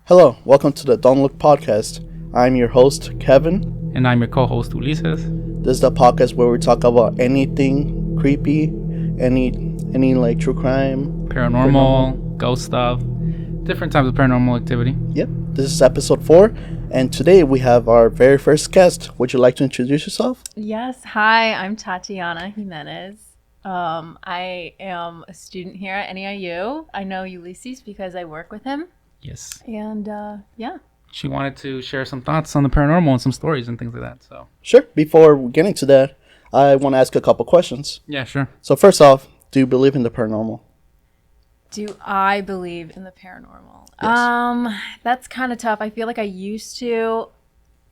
Hello, welcome to the Don't Look podcast. I'm your host, Kevin. And I'm your co-host, Ulises. This is the podcast where we talk about anything creepy, any like true crime, paranormal, ghost stuff, different types of paranormal activity. Yep, this is episode 4, and today we have our very first guest. Would you like to introduce yourself? Yes, hi, I'm Tatiana Jimenez. I am a student here at NEIU. I know Ulysses because I work with him. Yes. And yeah. She wanted to share some thoughts on the paranormal and some stories and things like that. So sure. Before we get into that, I want to ask a couple questions. Yeah, sure. So first off, do you believe in the paranormal? Do I believe in the paranormal? Yes. That's kind of tough. I feel like I used to.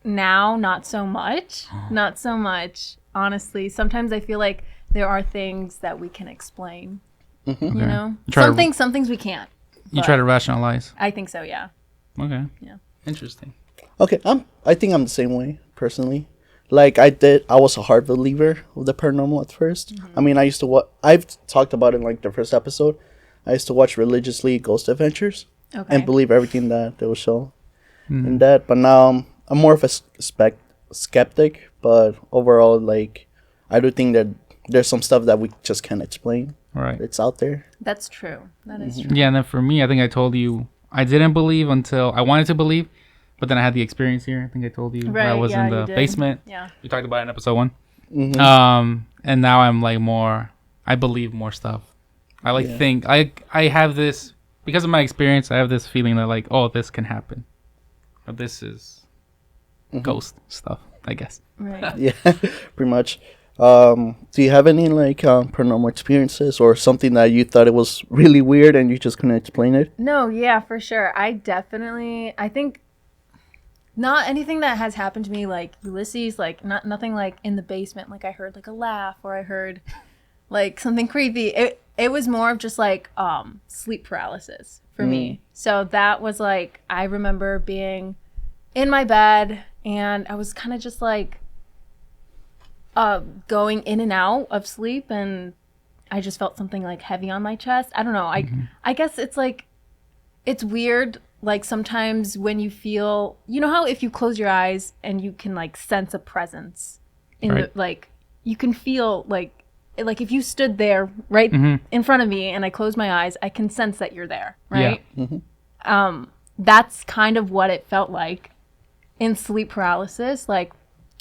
Now, not so much. Not so much. Honestly, sometimes I feel like there are things that we can explain. Mm-hmm. You know, some things we can't. You try to rationalize. I think so. Yeah. Okay. Yeah. Interesting. Okay, I think I'm the same way personally. Like I was a hard believer of the paranormal at first. Mm-hmm. I mean, I used to I've talked about it in like the first episode. I used to watch religiously Ghost Adventures and believe everything that they will show in that. But now I'm more of a skeptic. But overall, like I do think that there's some stuff that we just can't explain. Right. It's out there. That's true. That is true. Yeah, and then for me, I think I told you I didn't believe until I wanted to believe, but then I had the experience here. I think I told you right, I was in the basement. Yeah. We talked about it in episode 1. Mm-hmm. And now I'm like I believe more stuff. I think I have this, because of my experience, I have this feeling that like, oh, this can happen. Or this is ghost stuff, I guess. Right. Yeah, pretty much. Do you have any like paranormal experiences or something that you thought it was really weird and you just couldn't explain it? No, yeah, for sure. I think not anything that has happened to me like Ulysses, like nothing like in the basement, like I heard like a laugh or I heard like something creepy. It was more of just like sleep paralysis for me. So that was like, I remember being in my bed and I was kind of just like going in and out of sleep, and I just felt something like heavy on my chest. I don't know. I guess it's like, it's weird. Like sometimes when you feel, you know how if you close your eyes and you can like sense a presence in the, like you can feel like if you stood there right in front of me and I closed my eyes, I can sense that you're there. Right. Yeah. Mm-hmm. That's kind of what it felt like in sleep paralysis. Like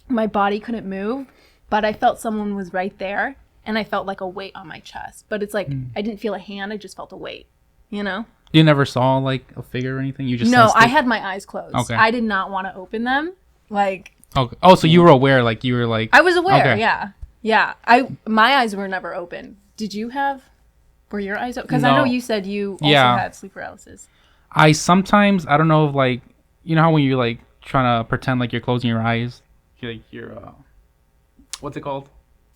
my body couldn't move, but I felt someone was right there, and I felt like a weight on my chest. But it's like, I didn't feel a hand, I just felt a weight, you know? You never saw like a figure or anything? You just No, sensed I it? had my eyes closed. Okay. I did not want to open them. Like. Okay. Oh, so you were aware, like you were like. I was aware, yeah. Yeah. My eyes were never open. Were your eyes open? Because I know you said you also had sleep paralysis. I sometimes, I don't know if like, you know how when you're like trying to pretend like you're closing your eyes, you're what's it called?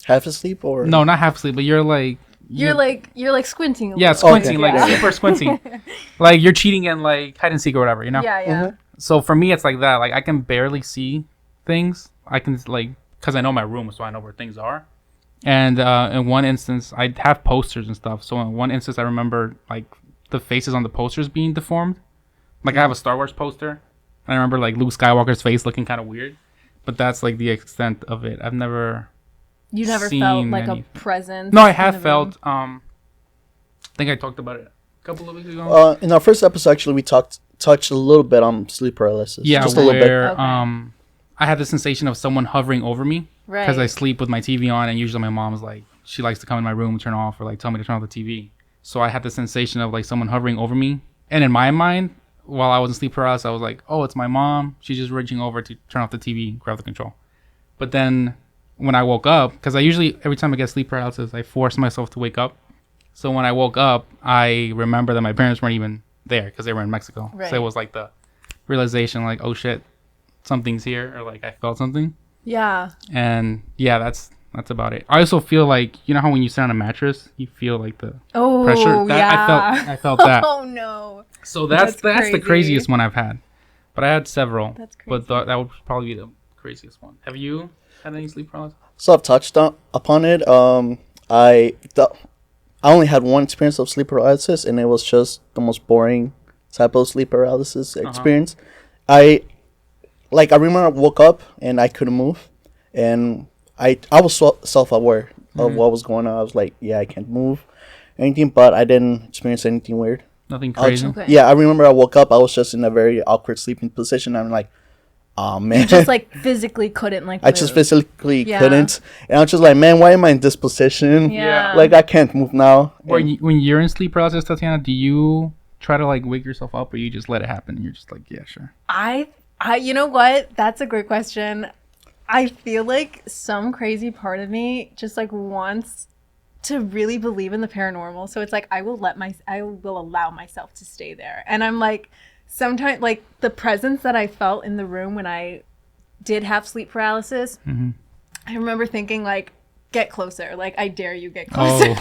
Half asleep or no, not half asleep, but you're like squinting. A yeah, little. squinting, like super squinting, like you're cheating in like hide and seek or whatever, you know? Yeah, yeah. Mm-hmm. So for me, it's like that. Like I can barely see things. I can like because I know my room, so I know where things are. And in one instance, I have posters and stuff. So in one instance, I remember like the faces on the posters being deformed. Like I have a Star Wars poster, and I remember like Luke Skywalker's face looking kind of weird. But that's like the extent of it. I've never. You never felt like a presence? No, I have felt. I think I talked about it a couple of weeks ago. In our first episode, actually, we touched a little bit on sleep paralysis. Yeah, just a little bit. Okay. I had the sensation of someone hovering over me because I sleep with my TV on, and usually my mom's like, she likes to come in my room, turn off, or like tell me to turn off the TV. So I had the sensation of like someone hovering over me, and in my mind, while I was in sleep paralysis, I was like, oh, it's my mom. She's just reaching over to turn off the TV, grab the control. But then when I woke up, because I usually, every time I get sleep paralysis, I force myself to wake up. So when I woke up, I remember that my parents weren't even there because they were in Mexico. Right. So it was like the realization like, oh shit, something's here, or like I felt something. Yeah. And yeah, that's about it. I also feel like, you know how when you sit on a mattress, you feel like the pressure? I felt that. Oh no. So that's the craziest one I've had. But I had several. That's crazy. But that would probably be the craziest one. Have you had any sleep paralysis? So I've touched upon it. I only had one experience of sleep paralysis, and it was just the most boring type of sleep paralysis experience. I remember I woke up and I couldn't move, and I was self-aware of what was going on. I was like, yeah, I can't move anything, but I didn't experience anything weird. Nothing crazy. Okay. Yeah, I remember I woke up. I was just in a very awkward sleeping position. I'm like, oh man, You just like physically couldn't like. I just move. physically couldn't, and I was just like, man, why am I in this position? Yeah. Like I can't move now. When you're in sleep paralysis, Tatiana, do you try to like wake yourself up, or you just let it happen? And you're just like, yeah, sure. I, you know what? That's a great question. I feel like some crazy part of me just like wants to really believe in the paranormal. So it's like I will allow myself to stay there. And I'm like, sometimes like the presence that I felt in the room when I did have sleep paralysis, I remember thinking like, get closer. Like I dare you get closer.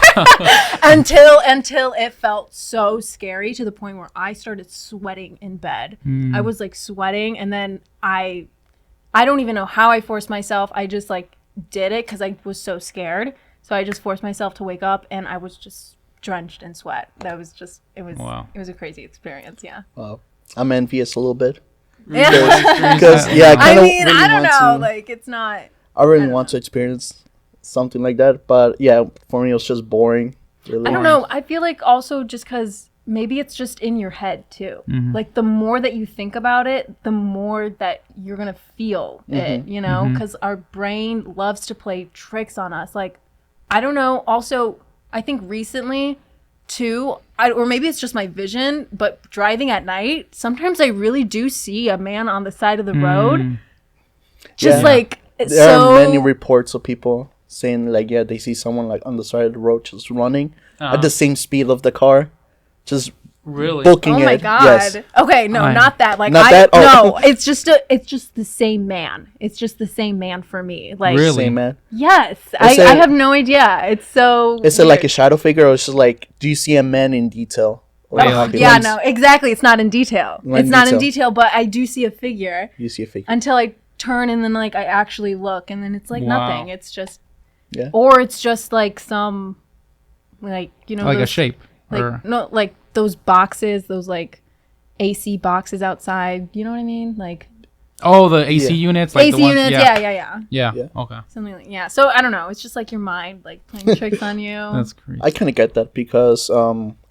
Until it felt so scary to the point where I started sweating in bed. I was like sweating, and then I don't even know how I forced myself. I just like did it because I was so scared. So I just forced myself to wake up, and I was just drenched in sweat. That was just it was a crazy experience. Yeah. Wow. I'm envious a little bit. Yeah. Because I mean, I don't know. Like it's not. I really want to experience something like that, but yeah, for me it was just boring. Really. I don't know. I feel like also just because maybe it's just in your head too. Like the more that you think about it, the more that you're gonna feel it. You know, because our brain loves to play tricks on us. Like I don't know. Also, I think recently too, or maybe it's just my vision, but driving at night, sometimes I really do see a man on the side of the road. Just like there are many reports of people saying like, yeah, they see someone like on the side of the road just running at the same speed of the car, just booking it. Oh my god. Yes. Okay, no, not that. Like not that? Oh. No, it's just the same man. It's just the same man for me. Like Same man. Yes. I have no idea. It's so Is it like a shadow figure, or it's just like, do you see a man in detail? Yeah, no, exactly. It's not in detail. It's not in detail, but I do see a figure. You see a figure. Until I turn, and then like I actually look, and then it's like nothing. It's just or it's just like some like, you know, like those, a shape. Like or... no, like those boxes, those like AC boxes outside. You know what I mean? Like the AC units, like AC the ones, units. Yeah. Okay. Something like So I don't know. It's just like your mind like playing tricks on you. That's crazy. I kind of get that because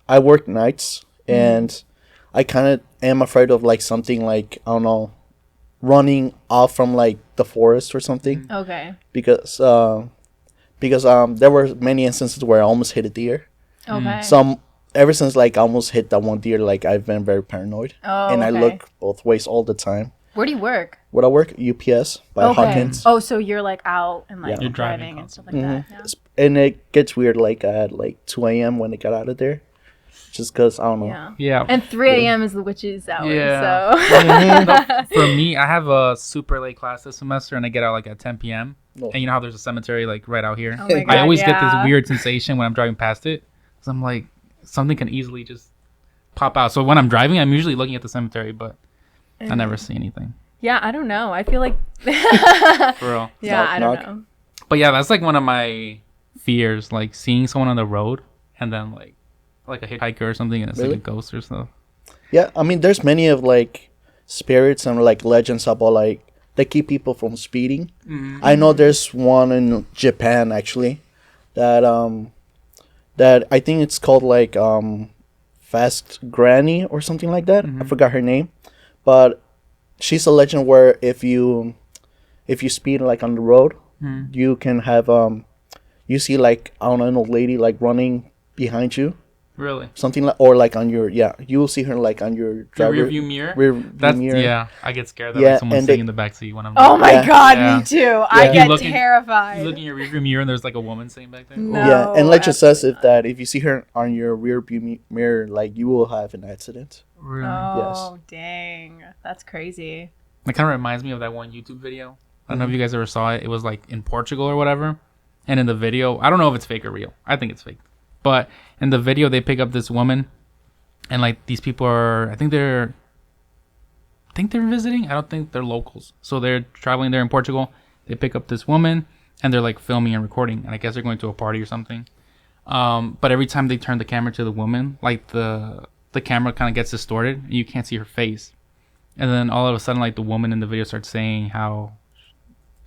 I work nights, and I kind of am afraid of like something like, I don't know, running off from like the forest or something. Okay. Because there were many instances where I almost hit a deer. Okay. Ever since like I almost hit that one deer, like I've been very paranoid. I look both ways all the time. Where do you work? Where I work, UPS by Hawkins. Oh, so you're like out and like You're driving and stuff like that. Yeah. And it gets weird like at like 2 a.m. when I got out of there. Just because, I don't know. Yeah. And 3 a.m. is the witch's hour. Yeah. So. For me, I have a super late class this semester, and I get out like at 10 p.m. Oh. And you know how there's a cemetery like right out here? Oh my God, I always get this weird sensation when I'm driving past it. Because I'm like, something can easily just pop out. So when I'm driving, I'm usually looking at the cemetery, but I never see anything. Yeah, I don't know. I feel like... For real. Yeah, I don't know. But yeah, that's like one of my fears, like seeing someone on the road and then like a hitchhiker or something, and it's like a ghost or stuff. Yeah, I mean, there's many of like spirits and like legends about like they keep people from speeding. I know there's one in Japan actually that I think it's called like Fast Granny or something like that. I forgot her name, but she's a legend where if you speed like on the road, you can have you see like, I don't know, an old lady like running behind you. Really? Something like, or like on your, you will see her like on your rear view mirror. Mirror. Yeah, I get scared that like someone's sitting in the back seat when I'm. Oh my god, me too. Yeah. I get terrified. You look in your rear view mirror and there's like a woman sitting back there. No, yeah, and legend says if you see her on your rear view mirror, like you will have an accident. Really? Oh, dang, that's crazy. It kind of reminds me of that one YouTube video. I don't know if you guys ever saw it. It was like in Portugal or whatever, and in the video, I don't know if it's fake or real. I think it's fake. But in the video, they pick up this woman, and like these people are, I think they're visiting. I don't think they're locals. So they're traveling there in Portugal. They pick up this woman, and they're like filming and recording. And I guess they're going to a party or something. But every time they turn the camera to the woman, like the the camera kind of gets distorted and you can't see her face. And then all of a sudden, like, the woman in the video starts saying how,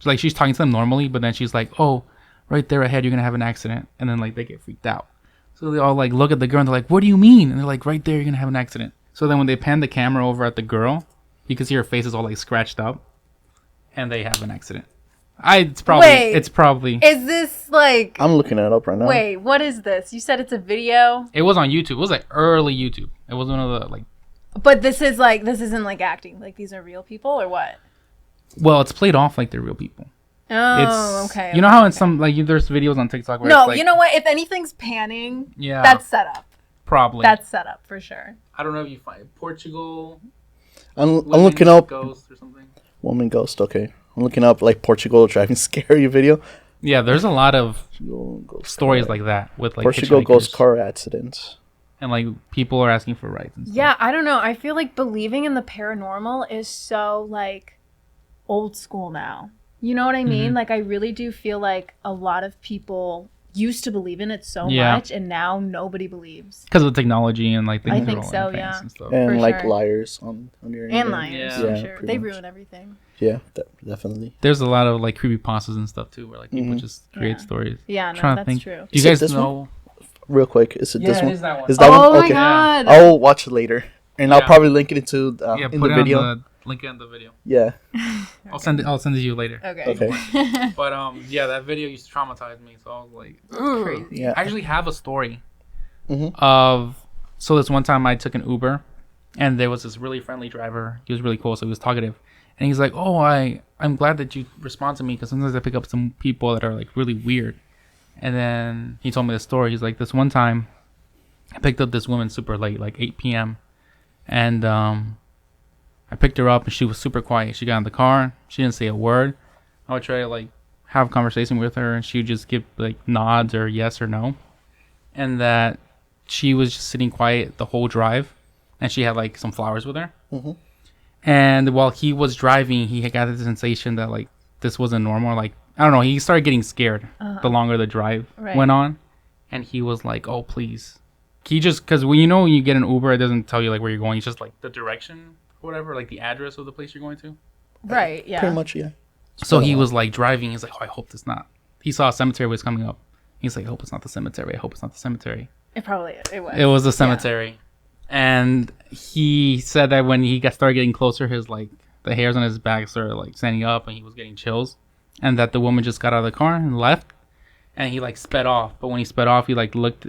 like, she's talking to them normally, but then she's like, oh, right there ahead, you're going to have an accident. And then, like, they get freaked out. So they all, like, look at the girl and they're like, what do you mean? And they're like, right there, you're going to have an accident. So then when they pan the camera over at the girl, you can see her face is all, like, scratched up. And they have an accident. It's probably. Is this, like... I'm looking it up right now. Wait, what is this? You said it's a video? It was on YouTube. It was, like, early YouTube. It was one of the, like... But this isn't like acting. Like, these are real people or what? Well, it's played off like they're real people. Oh, okay. You know how in some, like, there's videos on TikTok where no, it's like, you know what? If anything's panning, yeah, that's set up. Probably. That's set up for sure. I don't know if you find Portugal. I'm looking up Ghost or something. Woman Ghost. Okay, I'm looking up like Portugal driving scary video. Yeah, there's a lot of stories like that with like Portugal ghost car accidents. And like people are asking for rights and stuff. Yeah, I don't know. I feel like believing in the paranormal is so like old school now. You know what I mean? Like I really do feel like a lot of people used to believe in it so much, and now nobody believes because of the technology and like I think so, yeah, and, stuff. And for like sure. Liars on your and liars. Yeah, For sure. They ruin everything. Yeah, definitely. There's a lot of like creepypastas and stuff too, where like people just create stories. Yeah, no, that's true. Do you guys know? Real quick, is it this one? Is that one? Is that oh one? my god! I'll watch it later, and I'll probably link it into in the video. Link it in the video. Yeah. I'll send it to you later. Okay. But yeah, that video used to traumatize me, so I was like, crazy. Yeah. I actually have a story of this one time I took an Uber, and there was this really friendly driver. He was really cool, so he was talkative, and he's like, "Oh, I'm glad that you respond to me because sometimes I pick up some people that are like really weird." And then he told me the story. He's like, this one time, I picked up this woman super late, like 8 p.m. And I picked her up, and she was super quiet. She got in the car. She didn't say a word. I would try to like have a conversation with her, and she would just give like nods or yes or no. And that she was just sitting quiet the whole drive, and she had like some flowers with her. And while he was driving, he got the sensation that like this wasn't normal. Like I don't know. He started getting scared the longer the drive went on, and he was like, "Oh, please." He just because when you get an Uber, it doesn't tell you like where you're going. It's just like the direction, or whatever, like the address of the place you're going to. Right. Yeah. Pretty much. Yeah. So he was like driving. He's like, "Oh, I hope it's not." He saw a cemetery was coming up. He's like, "I hope it's not the cemetery. I hope it's not the cemetery." It probably is. It was. It was a cemetery, and he said that when he started getting closer, his like the hairs on his back started like standing up, and he was getting chills. And that the woman just got out of the car and left, and he like sped off. But when he sped off, he like looked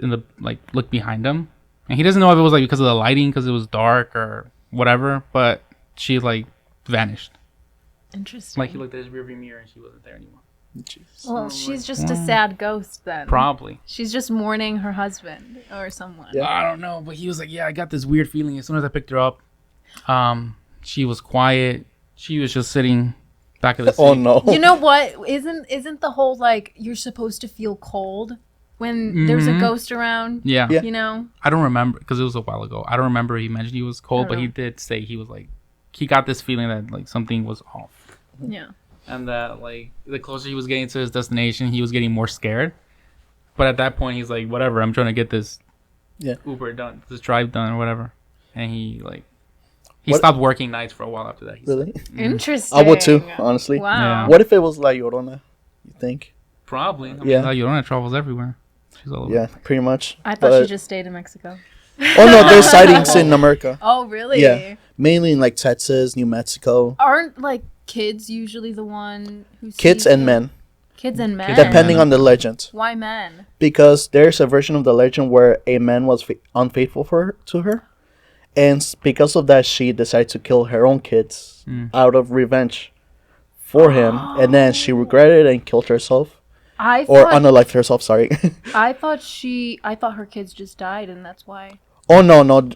behind him, and he doesn't know if it was like because of the lighting, because it was dark or whatever. But she like vanished. Interesting. Like he looked at his rearview mirror, and she wasn't there anymore. Jeez. Well, she's just a sad ghost then. Probably. She's just mourning her husband or someone. Yeah. I don't know, but he was like, "Yeah, I got this weird feeling." As soon as I picked her up, she was quiet. She was just sitting back of the seat. Oh no. You know what? Isn't the whole like you're supposed to feel cold when there's a ghost around? Yeah. You know? I don't remember because it was a while ago. I don't remember he mentioned he was cold, but he did say he was like he got this feeling that like something was off. Yeah. And that like the closer he was getting to his destination, he was getting more scared. But at that point, he's like, "Whatever, I'm trying to get this Uber done, this drive done, or whatever." And he like stopped working nights for a while after that. Really? Interesting. I would too, honestly. Wow. Yeah. What if it was La Llorona? You think? Probably. I mean, Yeah. La Llorona travels everywhere. She's all over. Yeah, pretty much. I thought she just stayed in Mexico. Oh no, there's sightings in America. Oh, really? Yeah, mainly in like Texas, New Mexico. Aren't like kids usually the one who Kids sees and it? men, Kids and men. depending on the legend. Why men? Because there's a version of the legend where a man was unfaithful to her, and because of that, she decided to kill her own kids out of revenge for him, and then she regretted it and killed herself. Unalived herself. Sorry. I thought her kids just died, and that's why. Oh no!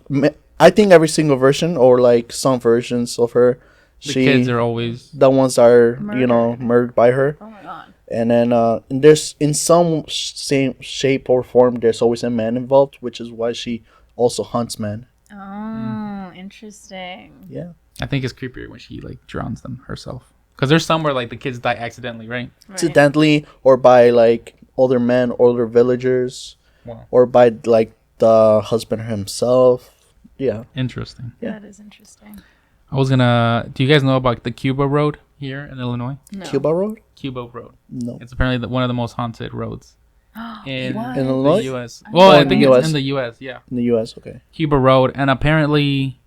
I think every single version, or like some versions of her, The kids are always the ones that are murdered by her. Oh my god! And then there's in some same shape or form, there's always a man involved, which is why she also hunts men. Oh, interesting. Yeah. I think it's creepier when she like drowns them herself. Because there's some where like the kids die accidentally, right? Accidentally, or by like older men, older villagers, or by like the husband himself. Yeah. Interesting. Yeah. That is interesting. Do you guys know about the Cuba Road here in Illinois? No. Cuba Road? Cuba Road. No. It's apparently one of the most haunted roads in What? In Illinois? the U.S. Well, I in think the it's US. in the U.S. Yeah, In the U.S. Okay. Cuba Road, and apparently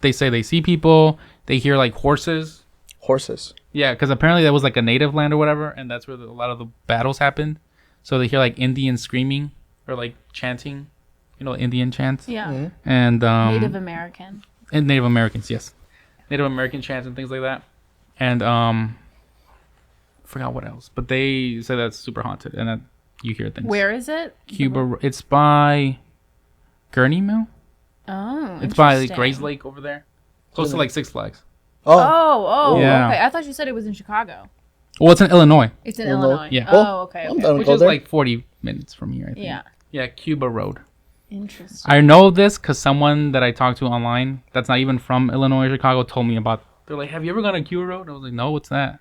they say they see people. They hear like horses. Horses. Yeah, because apparently that was like a native land or whatever, and that's where a lot of the battles happened. So they hear like Indians screaming or like chanting, Indian chants. Yeah. Mm-hmm. And Native American. and Native Americans, yes, Native American chants and things like that. And forgot what else, but they say that's super haunted and that you hear things. Where is it? Cuba? It's by Gurney Mill. Oh, It's by interesting. Grays Lake over there, close to like Six Flags. Oh. Oh, Yeah. okay. I thought you said it was in Chicago. Well, it's in Illinois, It's in Illinois. Illinois. Yeah. Oh, okay. I'm okay. down to which go is there. like 40 minutes from here, I think. Yeah. Yeah, Cuba Road. Interesting. I know this because someone that I talked to online that's not even from Illinois or Chicago told me about. They're like, "Have you ever gone to Cuba Road?" I was like, "No, what's that?"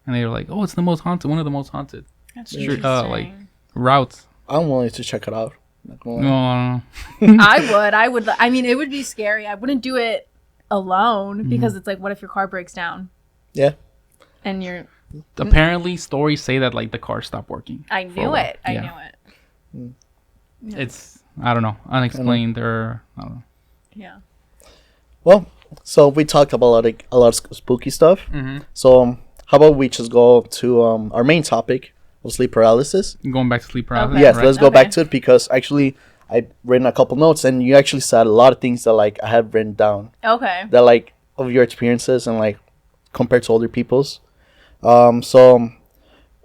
And they were like, "Oh, it's the most haunted, one of the most haunted That's Sure, interesting. like routes." I'm willing to check it out. Not gonna lie. No, I don't know. I would. I mean, it would be scary. I wouldn't do it alone because it's like, what if your car breaks down Yeah. and you're? Apparently, stories say that like the car stopped working. I for a knew while. it. I Yeah. knew it. Yeah. It's I don't know, unexplained or I don't know. Yeah. Well, so we talked about a lot of spooky stuff. Mm-hmm. So how about we just go to our main topic of sleep paralysis? Going back to sleep paralysis. Okay. Yes, right? let's go Okay. back to it because actually I've written a couple notes and you actually said a lot of things that like I have written down Okay. that like of your experiences and like compared to other people's. So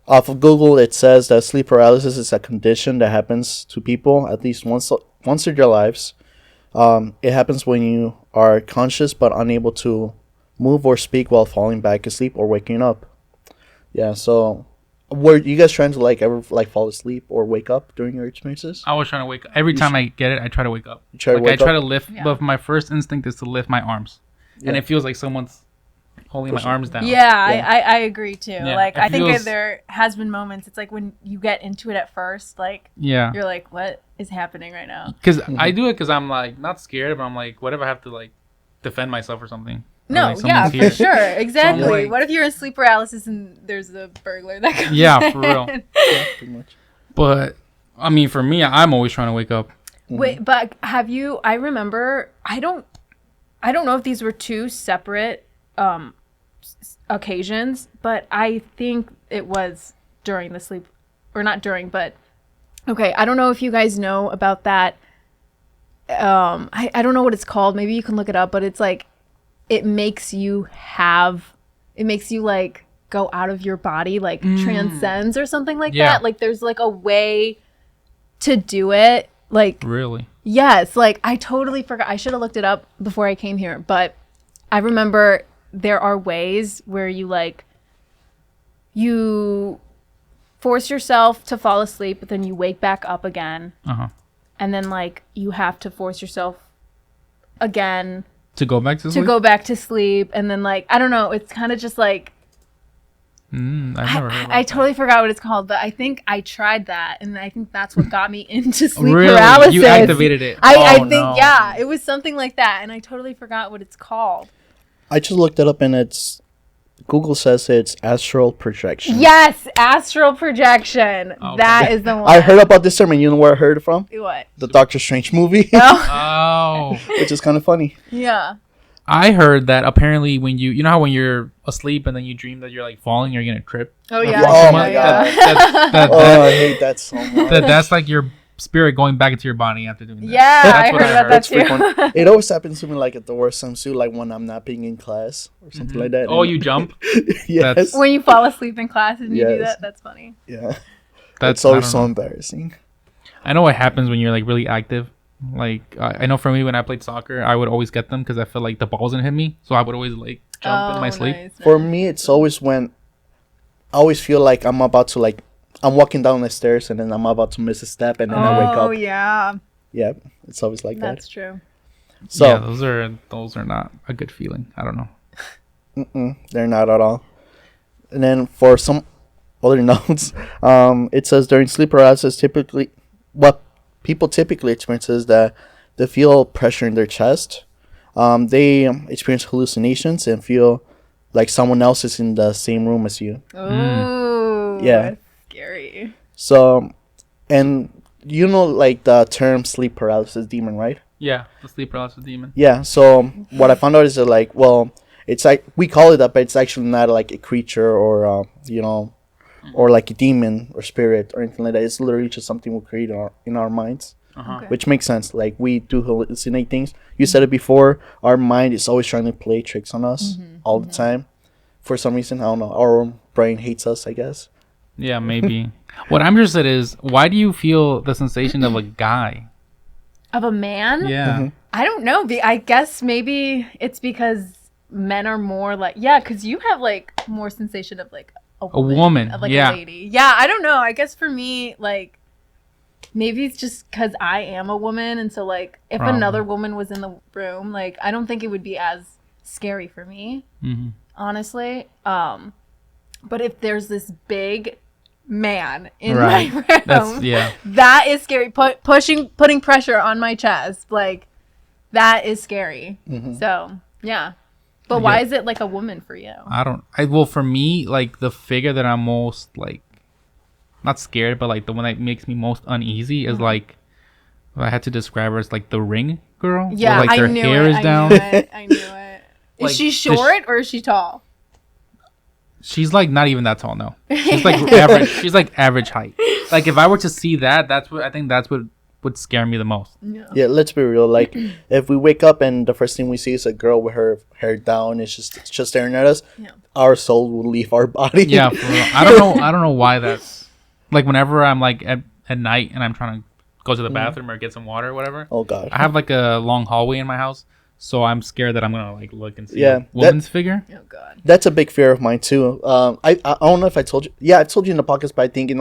off of Google it says that sleep paralysis is a condition that happens to people at least once in their lives. It happens when you are conscious but unable to move or speak while falling back asleep or waking up. Yeah, so were you guys trying to like ever like fall asleep or wake up during your experiences? I was trying to wake up. Every time I get it, I try to wake up. You try to Like I wake try up? to lift, Yeah. but my first instinct is to lift my arms, and Yeah. it feels like someone's holding my Pushing. arms down. Yeah, Yeah. I agree too. Yeah, Like it I think feels- there has been moments. It's like when you get into it at first, like Yeah. you're like, what is happening right now? Because I do it because I'm like not scared, but I'm like, what if I have to like defend myself or something? Or, No, like, yeah, someone's for here. sure, exactly. like- What if you're in sleep paralysis and there's a burglar that comes? Yeah, for real. in? Yeah, pretty much. But I mean, for me, I'm always trying to wake up. Wait, but have you? I remember. I don't know if these were two separate occasions, but I think it was during the sleep, or not during, but okay. I don't know if you guys know about that. I don't know what it's called. Maybe you can look it up, but it's like it makes you like go out of your body, like transcends or something like Yeah. that. Like there's like a way to do it. Like Really? yes, like I totally forgot. I should have looked it up before I came here, but I remember there are ways where you force yourself to fall asleep, but then you wake back up again, Uh-huh. and then like you have to force yourself again To go back to to sleep? go back to sleep, and then like I don't know, it's kind of just like I've never heard of I that. totally forgot what it's called, but I think I tried that, and I think that's what got me into sleep Really? paralysis. You activated it? I Oh, think no. yeah, it was something like that, and I totally forgot what it's called. I just looked it up and it's Google says it's astral projection. Yes, astral projection. Okay. That is the one. I heard about this term and you know where I heard it from? What? The Doctor Strange movie, Oh, Oh. which is kind of funny. yeah. I heard that apparently when you know how when you're asleep and then you dream that you're like falling or you're gonna trip. Oh yeah. Oh yeah, my yeah. God. Oh, I hate that so much. That's like your spirit going back into your body after doing that. Yeah, That's I what heard I about that That's pretty too. It always happens to me like at the worst times too, like when I'm not being in class or something like that. Oh, And- you jump? yes. That's- When you fall asleep in class and you do Yes. that, that's funny. Yeah. That's It's always I so don't know. embarrassing. I know what happens when you're like really active. Like I know for me when I played soccer, I would always get them because I felt like the balls didn't hit me, so I would always like jump in my sleep. Nice, For nice. me, it's always when I always feel like I'm about to like I'm walking down the stairs and then I'm about to miss a step and then I wake Oh up. yeah, Yeah, it's always like that's true. that. So Yeah, those are not a good feeling. I don't know. they're not at all. And then for some other notes, it says during sleep paralysis, typically what people typically experience is that they feel pressure in their chest. They experience hallucinations and feel like someone else is in the same room as you. Oh, Yeah. That's scary. So, and you know, like the term sleep paralysis demon, right? Yeah, the sleep paralysis demon. Yeah. So what I found out is that like, well, it's like we call it that, but it's actually not like a creature or or like a demon or spirit or anything like that. It's literally just something we create in our minds. Okay. Which makes sense. Like, we do hallucinate things. You said it before. Our mind is always trying to play tricks on us all the time. For some reason, I don't know. Our brain hates us, I guess. Yeah, maybe. What I'm interested is, why do you feel the sensation of a guy? Of a man? Yeah. I don't know. I guess maybe it's because men are more like, because you have like more sensation of like a woman. Of like a lady. Yeah, I don't know. I guess for me, like, maybe it's just because I am a woman, and so like if another woman was in the room, like I don't think it would be as scary for me, honestly. But if there's this big man in my room, that is scary. Putting pressure on my chest, like that is scary. So yeah. But why is it like a woman for you? Well, for me, like the figure that I'm most like, not scared, but like the one that makes me most uneasy is like, if I had to describe her as like the Ring girl. Yeah, where, like, I knew hair it. is down. I knew it. Like, is she short or is she tall? She's like not even that tall. No, she's like average. She's like average height. Like if I were to see that, that's what would scare me the most. Yeah, let's be real. Like, if we wake up and the first thing we see is a girl with her hair down, it's just staring at us, our soul will leave our body. Yeah, for real. I don't know why that's. Like, whenever I'm, like, at night and I'm trying to go to the bathroom or get some water or whatever. Oh, God. I have, like, a long hallway in my house, so I'm scared that I'm going to, like, look and see a woman's figure. Oh, God. That's a big fear of mine, too. I don't know if I told you. Yeah, I told you in the podcast, but I think in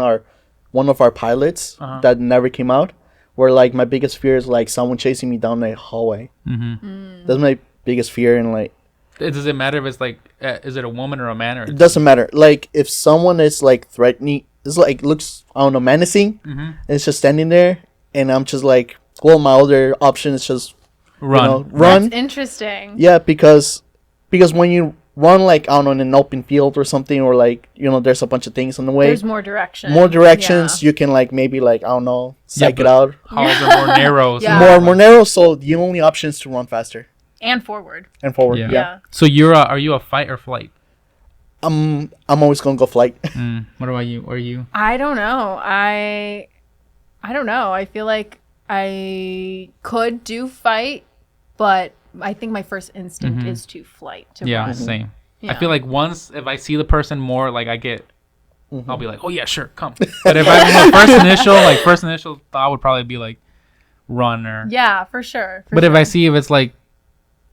one of our pilots that never came out, where, like, my biggest fear is, like, someone chasing me down the hallway. That's my biggest fear, and, like... Does it matter if it's, like, is it a woman or a man? Or it doesn't matter. Like, if someone is, like, threatening... It's like, looks, I don't know, menacing. And it's just standing there. And I'm just like, well, my other option is just run. That's interesting. Yeah, because when you run, like, I don't know, in an open field or something, or like, there's a bunch of things on the way. There's more direction. More directions. You can, like, maybe, like, I don't know, psych it out. Halls are more narrow. More narrow. So the only option is to run faster. And forward. Yeah. So are you a fight or flight? I'm always gonna go flight. What about you? Are you? I don't know. I don't know. I feel like I could do fight, but I think my first instinct is to flight. Run. Same. Yeah. I feel like once if I see the person more, like I get, I'll be like, oh yeah, sure, come. But if I first initial thought would probably be like, run or for sure. But if I see if it's like,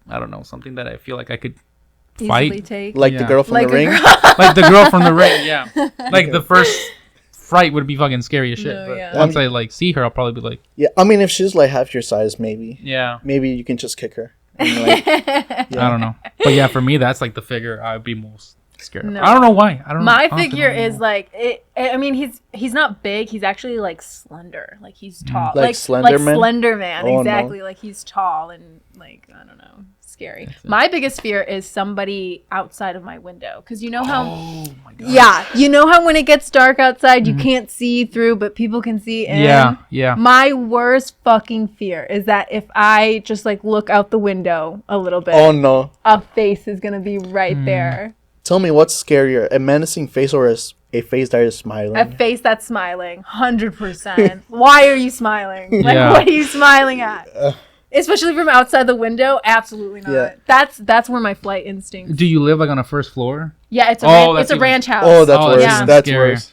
I don't know, something that I feel like I could fight, take. Like the girl from the ring. Like the girl from the ring, yeah. Like the first fright would be fucking scary as shit. But once I like see her, I'll probably be like, yeah. I mean, if she's like half your size, maybe. Yeah. Maybe you can just kick her. And, like, I don't know, but yeah, for me, that's like the figure I would be most scared of. I don't know why. My figure is like it. I mean, he's not big. He's actually like slender. Like he's tall. Like Slender Man? Slender Man. Oh, exactly. No. Like he's tall and like I don't know. Scary. My biggest fear is somebody outside of my window because you know how you know how when it gets dark outside you can't see through but people can see in. Yeah. My worst fucking fear is that if I just like look out the window a little bit, oh no, a face is gonna be right there. Tell me, what's scarier, a menacing face or a face that is smiling? A face that's smiling, 100%. Why are you smiling? Like what are you smiling at? Especially from outside the window, absolutely not. Yeah. That's where my flight instinct. Do you live like on a first floor? Yeah, it's a ranch house. Oh, that's worse. Yeah. That's worse.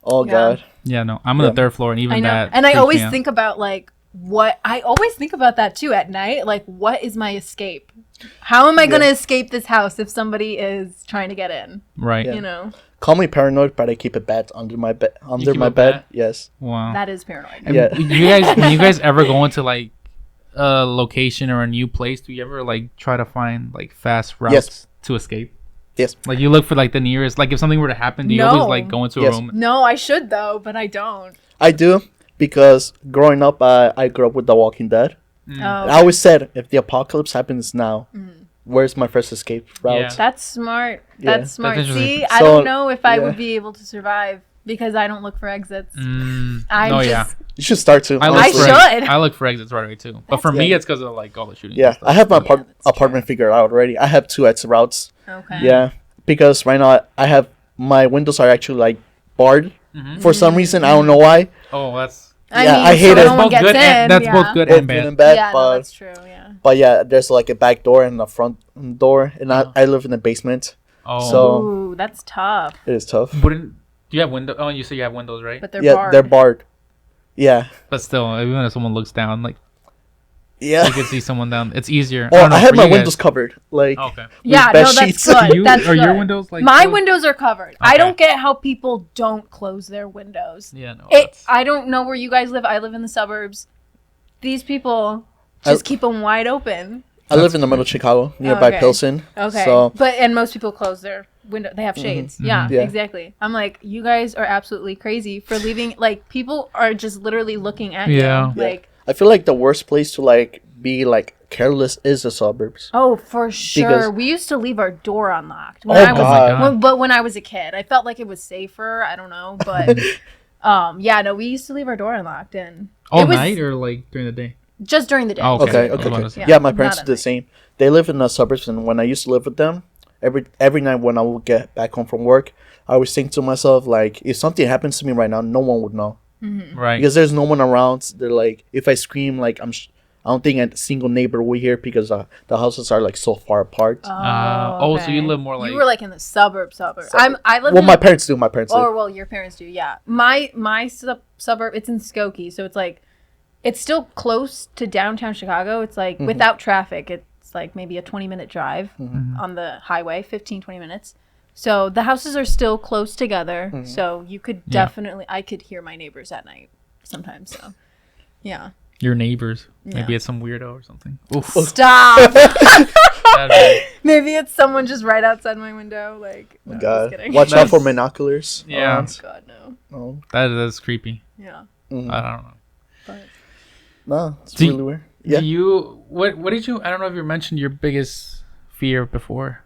Oh God. Yeah, no, I'm on the third floor, and even that. And I always think about like I always think about that too at night. Like, what is my escape? How am I gonna escape this house if somebody is trying to get in? Right. You know. Call me paranoid, but I keep a bat under my bed. Under my bed. Yes. Wow. That is paranoid. And when you guys ever go into like a location or a new place, do you ever like try to find like fast routes to escape? Yes. Like you look for like the nearest, like if something were to happen, do you always like go into a room? No, I should though, but I don't. I do because growing up, I grew up with The Walking Dead. Oh, I always said, if the apocalypse happens now, where's my first escape route? Yeah. that's smart. Yeah. That's smart. That's interesting. See, I So, don't know if I yeah. would be able to survive because I don't look for exits. No, I'm yeah. just, You should start to. I honestly. should. I look for exits right away too. But for me, it's because of like all the shootings. Yeah, and stuff. I have my Yeah, that's apartment figured out already. I have 2 exit routes. okay. Yeah, because right now I have my windows are actually like barred for some reason. I don't know why. Oh, that's I hate so it. no that's one both gets good. in. That's yeah. both good Both and good bad. and bad, Yeah, no, but that's true. Yeah. yeah, there's like a back door and a front door, and I live in the basement, Oh, so Ooh, that's tough. it is tough. wouldn't do you have windows? Oh, you say you have windows, right? But they're Yeah, barred. they're barred. Yeah, But still, even if someone looks down, like yeah. you can see someone down. It's easier. Well, don't know, I have for my you windows guys. covered. Like, Oh, okay. Yeah, bed no, that's sheets. good. You, That's are your good. windows like My closed? windows are covered. I Okay. don't get how people don't close their windows. Yeah, no. I don't know where you guys live. I live in the suburbs. These people just keep them wide open. I live in the middle of Chicago, nearby Okay. Pilsen. Okay. So And most people close their window. They have shades. Yeah, Yeah. exactly. I'm like, you guys are absolutely crazy for leaving. Like, people are just literally looking at Yeah. you. Like, I feel like the worst place to like be like careless is the suburbs. oh, for sure. Because- We used to leave our door unlocked. Oh, I was, God. but when I was a kid, I felt like it was safer. I don't know, but yeah, no, we used to leave our door unlocked, and all it was night or like during the day? just during the day. Oh, Okay, I was okay, about okay. to say. Yeah, my not parents at did the night. same. They live in the suburbs, and when I used to live with them, every night when I would get back home from work, I always think to myself like, if something happens to me right now, no one would know Right. because there's no one around. They're like, if I scream, like I don't think a single neighbor will hear because the houses are like so far apart. So you okay. live more like You were like in the suburb. I live Well, in my parents do. My parents or do. well, your parents do. Yeah, my suburb. It's in Skokie, so it's like it's still close to downtown Chicago. It's like without traffic, it's like maybe a 20-minute drive on the highway, 15-20 minutes. So the houses are still close together. So you could definitely, I could hear my neighbors at night sometimes. So yeah. your neighbors. Yeah. Maybe it's some weirdo or something. Oof. Stop. That'd be- Maybe it's someone just right outside my window. Like, no, God, just kidding. watch out for That's- binoculars. Yeah. around. God, no. No, that's creepy. Yeah. I don't know. But no, it's Do- really weird. Yeah, Do you what did you? I don't know if you mentioned your biggest fear before.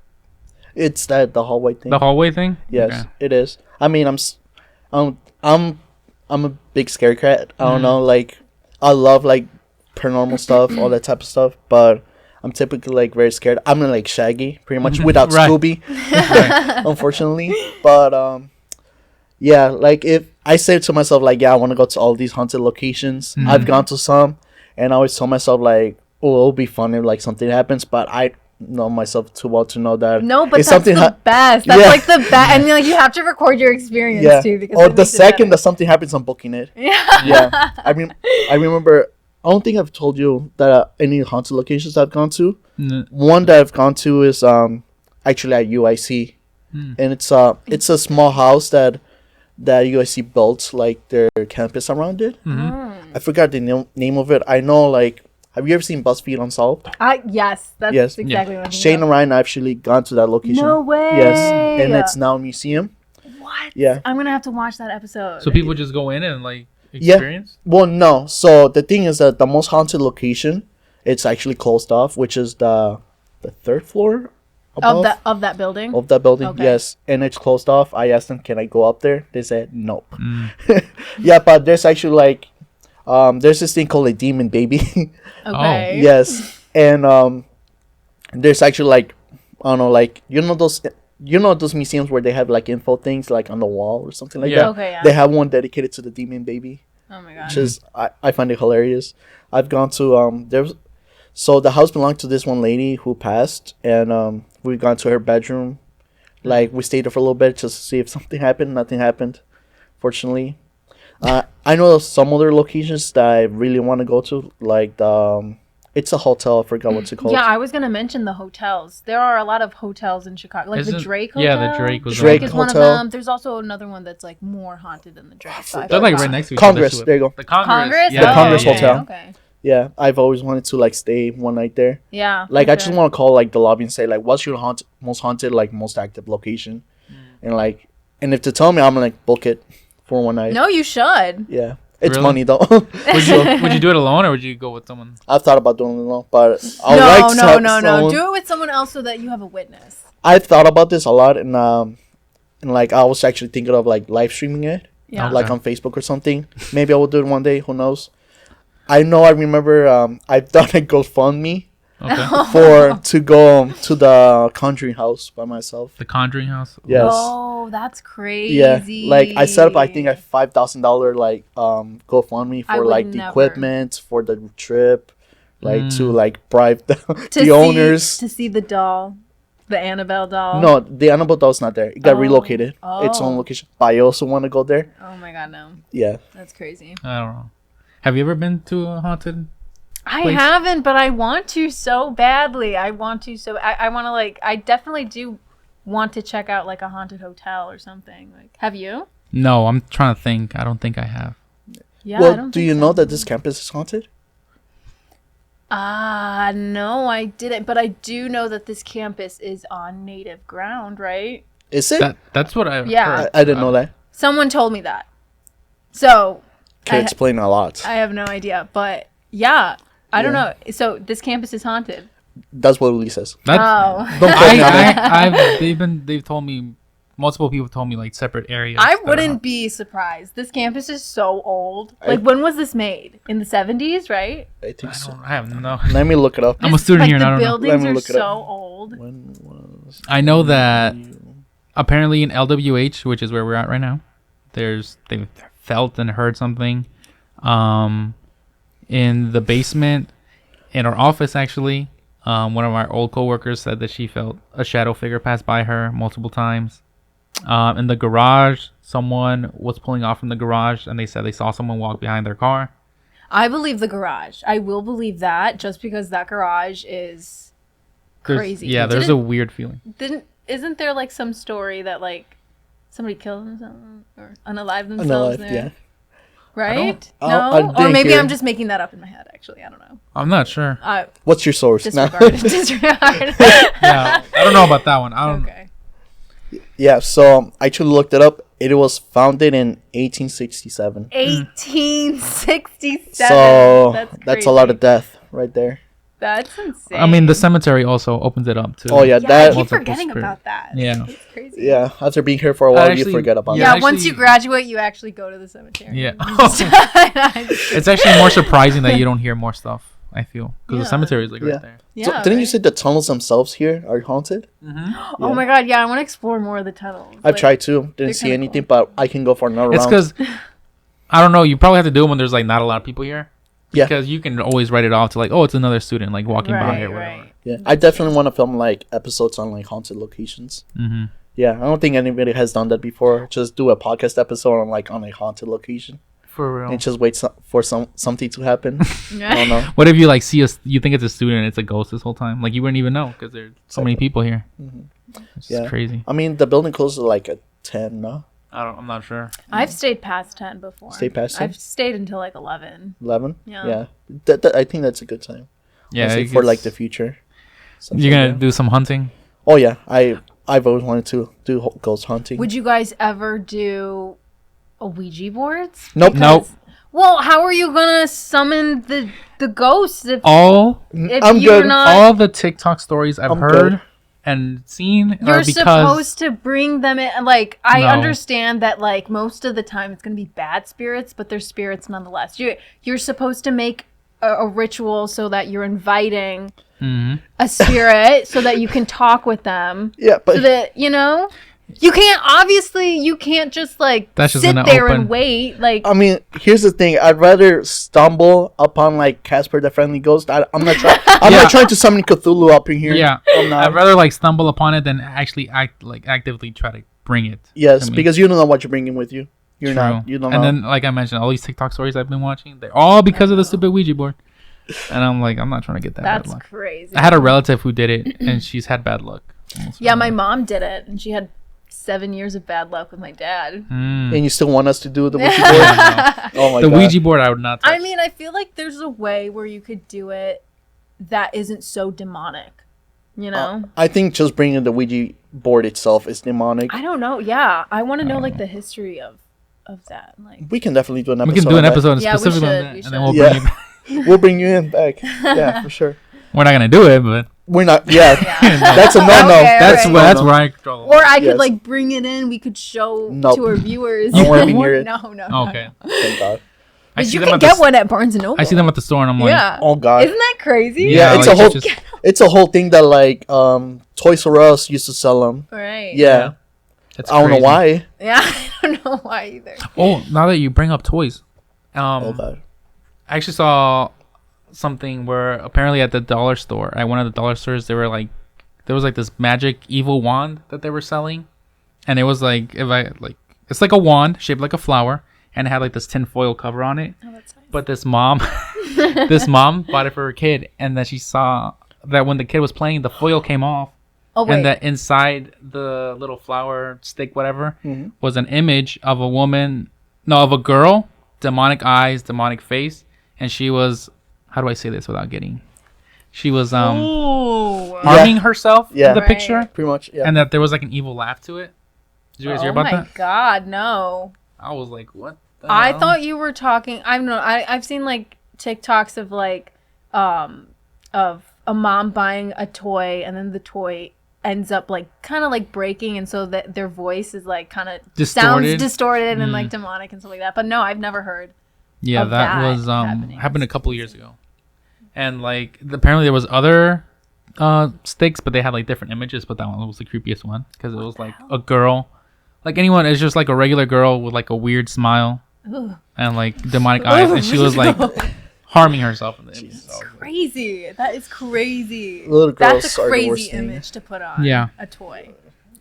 it's that the hallway thing. The hallway thing. Yes, Okay. it is. I mean, I'm a big scary cat. I don't know, like I love like paranormal stuff, all that type of stuff, but I'm typically like very scared. I'm like Shaggy, pretty much without Right. Scooby, unfortunately. But yeah, like if I say to myself like, yeah, I want to go to all these haunted locations. I've gone to some, and I always tell myself like, oh, it'll be fun if like something happens, but I know myself too well to know that no, but if that's something the best. That's Yeah. like the best. And like you have to record your experience yeah. too. Because Or it the makes it second better. that something happens, I'm booking it. Yeah. Yeah, I remember. I don't think I've told you that any haunted locations I've gone to. One that I've gone to is actually at UIC, and it's a small house that UIC built like their campus around it. I forgot the name of it. I know like. Have you ever seen BuzzFeed Unsolved? Yes, that's Yes. exactly what I'm Shane and Ryan actually gone to that location. No way. Yes, and it's now a museum. What? Yeah. I'm gonna have to watch that episode. So people just go in and like Yeah. experience. Well, no. So the thing is that the most haunted location, it's actually closed off, which is the third floor above of that building. of that building. Okay. Yes, and it's closed off. I asked them, "Can I go up there?" They said, "Nope." Yeah, but there's actually like, there's this thing called a demon baby. Okay. Yes, and there's actually like, I don't know, like you know those museums where they have like info things like on the wall or something like Yeah. that. Okay. Yeah. They have one dedicated to the demon baby. Oh my god. Which is I find it hilarious. I've gone to so the house belonged to this one lady who passed, and we've gone to her bedroom. Like we stayed there for a little bit just to see if something happened. Nothing happened, fortunately. I know some other locations that I really want to go to, like it's a hotel. I forgot what's it called. Yeah, I was gonna mention the hotels. There are a lot of hotels in Chicago, like the Isn't- Drake Hotel. yeah, the Drake was Drake one. is one of Hotel. them. There's also another one that's like more haunted than the Drake. So I They're like forgot. right next to each Congress. other. There you go. The Congress. Congress. Yeah, The Oh, Congress okay, Hotel. Okay. Yeah, I've always wanted to like stay one night there. Yeah. Like for I just sure. want to call like the lobby and say like, what's your most haunted, like most active location, and if to tell me, I'm gonna like book it for one night. No, you should. Yeah. It's Really? money though. Would you do it alone or would you go with someone? I've thought about doing it alone, but I would like to have someone. Do it with someone else so that you have a witness. I've thought about this a lot, and like I was actually thinking of like live streaming it, like on Facebook or something. Maybe I will do it one day. Who knows? I know. I remember I've done a GoFundMe to go to the Conjuring House by myself. The Conjuring House. Yes. Oh, that's crazy. Yeah, like I set up, I think a $5,000 like GoFundMe for like the equipment for the trip, like to like bribe the owners to see the doll, the Annabelle doll. No, the Annabelle doll's not there. It got relocated. Its own location. But I also want to go there. Oh my god, no. Yeah. That's crazy. I don't know. Have you ever been to a haunted? I haven't, but I want to so badly. I want to like, I definitely do want to check out like a haunted hotel or something. Like, have you? No, I'm trying to think. I don't think I have. Yeah. Well, do you know that this campus is haunted? No, I didn't. But I do know that this campus is on native ground, right? Is it? That's what I Yeah. heard. I didn't know that. Someone told me that. So. Can explain a lot. I have no idea, but yeah. I don't know. So this campus is haunted. That's what Lee says. Oh. Don't quote me on it. They've told me, multiple people told me like separate areas. I wouldn't be surprised. This campus is so old. Like, when was this made? In the 70s, right? I think so. I have no. Let me look it up. I'm a student here and I don't know. The buildings are so old. When was I know that apparently in LWH, which is where we're at right now, they've felt and heard something. In the basement, in our office actually, one of our old coworkers said that she felt a shadow figure pass by her multiple times. In the garage, someone was pulling off from the garage and they said they saw someone walk behind their car. I believe the garage. I will believe that just because that garage is crazy. There's a weird feeling. Isn't there like some story that like somebody killed themselves or unalived themselves there? Yeah. Right? No? Or maybe I'm just making that up in my head, actually. I don't know. I'm not sure. What's your source? Disregard. Yeah, I don't know about that one. Okay. Yeah, so I actually looked it up. It was founded in 1867. 1867. So that's a lot of death right there. That's insane. I mean, the cemetery also opens it up too. Oh yeah, I keep forgetting about that. Yeah, it's crazy. Yeah, after being here for a while, you forget about that. that. Once you graduate, you actually go to the cemetery. Yeah, it's actually more surprising that you don't hear more stuff. I feel because the cemetery is like right there. Yeah, so didn't you say the tunnels themselves here are haunted? Mm-hmm. Oh my god, yeah, I want to explore more of the tunnels. I've tried to, didn't see anything, but I can go for another round. It's because I don't know. You probably have to do it when there's like not a lot of people here. Yeah. Because you can always write it off to like, oh, it's another student like walking by or whatever. Right. Yeah, I definitely want to film like episodes on like haunted locations. Mm-hmm. Yeah, I don't think anybody has done that before. Just do a podcast episode on a haunted location. For real. And just wait for something to happen. I don't know. What if you like see you think it's a student and it's a ghost this whole time? Like you wouldn't even know because there's so many people here. Mm-hmm. It's crazy. I mean, the building closes like at 10, no? I'm not sure. I've stayed past 10 before. Stayed past 10? I've stayed until like 11. 11? Yeah. I think that's a good time. Yeah. For like the future. You're going to do some hunting? Oh, yeah. I've always wanted to do ghost hunting. Would you guys ever do a Ouija boards? Nope. Well, how are you going to summon the ghosts if I'm you're good. not... All the TikTok stories I've heard and seen you're are because supposed to bring them in. Like, I understand that like most of the time it's going to be bad spirits, but they're spirits nonetheless. You're supposed to make a ritual so that you're inviting a spirit so that you can talk with them. Yeah, but so that you can't just like sit there and wait. Like, I mean, here's the thing. I'd rather stumble upon like Casper the Friendly Ghost. I'm not trying. I'm not trying to summon Cthulhu up in here. Yeah, I'd rather like stumble upon it than actually actively try to bring it. Yes, because you don't know what you're bringing with you. You don't know. And then, like I mentioned, all these TikTok stories I've been watching, they're all because of the stupid Ouija board. And I'm like, I'm not trying to get that bad luck. That's crazy. I had a relative who did it, and she's had bad luck. Yeah, my mom did it, and she had 7 years of bad luck with my dad. And you still want us to do the Ouija board? Oh my God. The Ouija board I would not touch. I mean, I feel like there's a way where you could do it that isn't so demonic, I think just bringing the Ouija board itself is demonic. I don't know. Yeah, I want to know like the history of of that. Like we can definitely do an episode. We can do an episode Yeah, we specifically on should, that, we and then we'll bring you back. We'll bring you in back. Yeah, for sure. We're not gonna do it, but We're not. Yeah, that's a no. Okay, that's right. that's where I draw. Or I could Yes. like bring it in. We could show Nope. to our viewers. I wanna be near it. No. Okay. Thank God. I But see you them can at the get one at Barnes and Noble. I see them at the store, and I'm like, Yeah. Oh God. Isn't that crazy? Yeah, it's like, a whole. just- It's a whole thing that like Toys R Us used to sell them. Right. Yeah. That's I don't know crazy. why. Yeah. I don't know why either. Oh, now that you bring up toys, Oh God. I actually saw something where apparently at the dollar store, at one of the dollar stores, there was like this magic evil wand that they were selling, and it was like it's like a wand shaped like a flower, and it had like this tin foil cover on it. Oh, that's nice. But this mom bought it for her kid, and then she saw that when the kid was playing, the foil came off. Oh wait. And that inside the little flower stick, whatever, Mhm. was an image of of a girl, demonic eyes, demonic face, and she was, how do I say this without getting? She was Ooh. harming herself Yeah. in the Right. picture, Pretty much. Yeah. and that there was like an evil laugh to it. Did you guys hear Oh about my that? God, no. I was like, what? The I hell? thought you were talking. I don't know. I've seen like TikToks of like of a mom buying a toy and then the toy ends up like kind of like breaking, and so that their voice is like kind of Distorted? sounds distorted and Mm. like demonic and stuff like that. But no, I've never heard. Yeah, of that that was happening. happened a couple years ago, and like apparently there was other sticks, but they had like different images. But that one was the creepiest one because it was like a girl, like anyone. It's just like a regular girl with like a weird smile Ugh. and like demonic eyes, and she was like harming herself in the image. So, Crazy. That is crazy. Little girls That's a are the crazy worst thing. image to put on. Yeah. A toy.